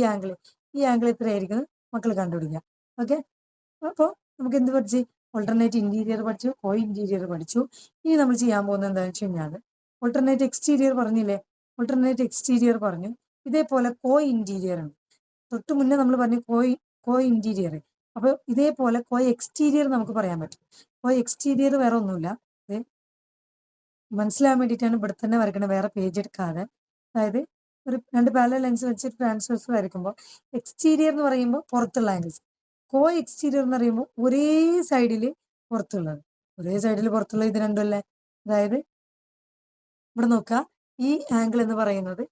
ആംഗിൾ എത്രയായിരിക്കും മക്കൾ കണ്ടുപിടിക്കാം. ഓക്കെ, അപ്പോൾ നമുക്ക് എന്ത് പഠിച്ച്? ഓൾട്ടർനേറ്റ് ഇന്റീരിയർ പഠിച്ചു, കോ ഇന്റീരിയർ പഠിച്ചു. ഇനി നമ്മൾ ചെയ്യാൻ പോകുന്നത് എന്താണെന്ന് വെച്ച് കഴിഞ്ഞാൽ ഓൾട്ടർനേറ്റ് എക്സ്റ്റീരിയർ പറഞ്ഞില്ലേ. ഓൾട്ടർനേറ്റ് എക്സ്റ്റീരിയർ പറഞ്ഞു. ഇതേപോലെ കോ ഇന്റീരിയർ ഉണ്ട്. തൊട്ട് മുന്നേ നമ്മൾ പറഞ്ഞു കോ ഇന്റീരിയർ. അപ്പൊ ഇതേപോലെ കോ എക്സ്റ്റീരിയർ നമുക്ക് പറയാൻ പറ്റും. കോ എക്സ്റ്റീരിയർ വേറെ ഒന്നുമില്ല. ഇത് മനസ്സിലാവാൻ വേണ്ടിയിട്ടാണ് ഇവിടെ തന്നെ വരയ്ക്കുന്നത്, വേറെ പേജ് എടുക്കാതെ. അതായത് ഒരു രണ്ട് പാരലൽ ലെൻസ് വെച്ചിട്ട് ട്രാൻസ്വേഴ്സ് വരയ്ക്കുമ്പോൾ എക്സ്റ്റീരിയർ എന്ന് പറയുമ്പോൾ പുറത്തുള്ള ആംഗിൾസ്, കോ എക്സ്റ്റീരിയർ എന്ന് പറയുമ്പോൾ ഒരേ സൈഡിൽ പുറത്തുള്ളത്. ഒരേ സൈഡിൽ പുറത്തുള്ള ഇത് രണ്ടുമല്ലേ. അതായത് ഇവിടെ നോക്കുക, ഈ ആംഗിൾ എന്ന് പറയുന്നത്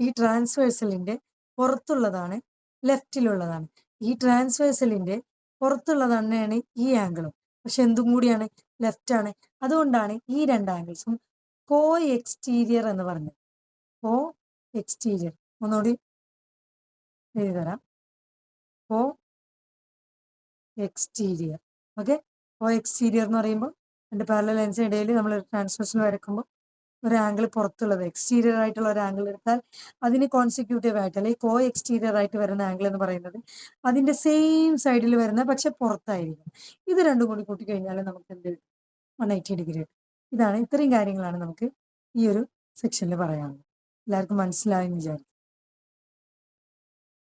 ഈ ട്രാൻസ്വേഴ്സലിന്റെ പുറത്തുള്ളതാണ്, ലെഫ്റ്റിലുള്ളതാണ്. ഈ ട്രാൻസ്വേഴ്സലിന്റെ പുറത്തുള്ളത് തന്നെയാണ് ഈ ആംഗിളും, പക്ഷെ എന്തും കൂടിയാണ് ലെഫ്റ്റ് ആണ്. അതുകൊണ്ടാണ് ഈ രണ്ട് ആംഗിൾസും കോ എക്സ്റ്റീരിയർ എന്ന് പറഞ്ഞത്. കോ എക്സ്റ്റീരിയർ ഒന്നുകൂടി എഴുതി തരാം. കോ എക്സ്റ്റീരിയർ. ഓക്കെ. കോ എക്സ്റ്റീരിയർ എന്ന് പറയുമ്പോൾ രണ്ട് പാരലൽ ലെൻസിന് ഇടയിൽ നമ്മൾ ട്രാൻസ്വേഴ്സൽ വരയ്ക്കുമ്പോൾ ഒരു ആംഗിൾ പുറത്തുള്ളത് എക്സ്റ്റീരിയർ ആയിട്ടുള്ള ഒരു ആംഗിൾ എടുത്താൽ അതിന് കോൺസിക്യൂട്ടീവ് ആയിട്ട് അല്ലെങ്കിൽ കോ എക്സ്റ്റീരിയർ ആയിട്ട് വരുന്ന ആംഗിൾ എന്ന് പറയുന്നത് അതിന്റെ സെയിം സൈഡിൽ വരുന്ന പക്ഷെ പുറത്തായിരിക്കും. ഇത് രണ്ടും കൂടി കൂട്ടിക്കഴിഞ്ഞാൽ നമുക്ക് എന്ത് കിട്ടും? 180 ഡിഗ്രി കിട്ടും. ഇതാണ്, ഇത്രയും കാര്യങ്ങളാണ് നമുക്ക് ഈ ഒരു സെക്ഷനിൽ പറയാനുള്ളത്. എല്ലാവർക്കും മനസ്സിലായെന്ന് വിചാരിക്കും.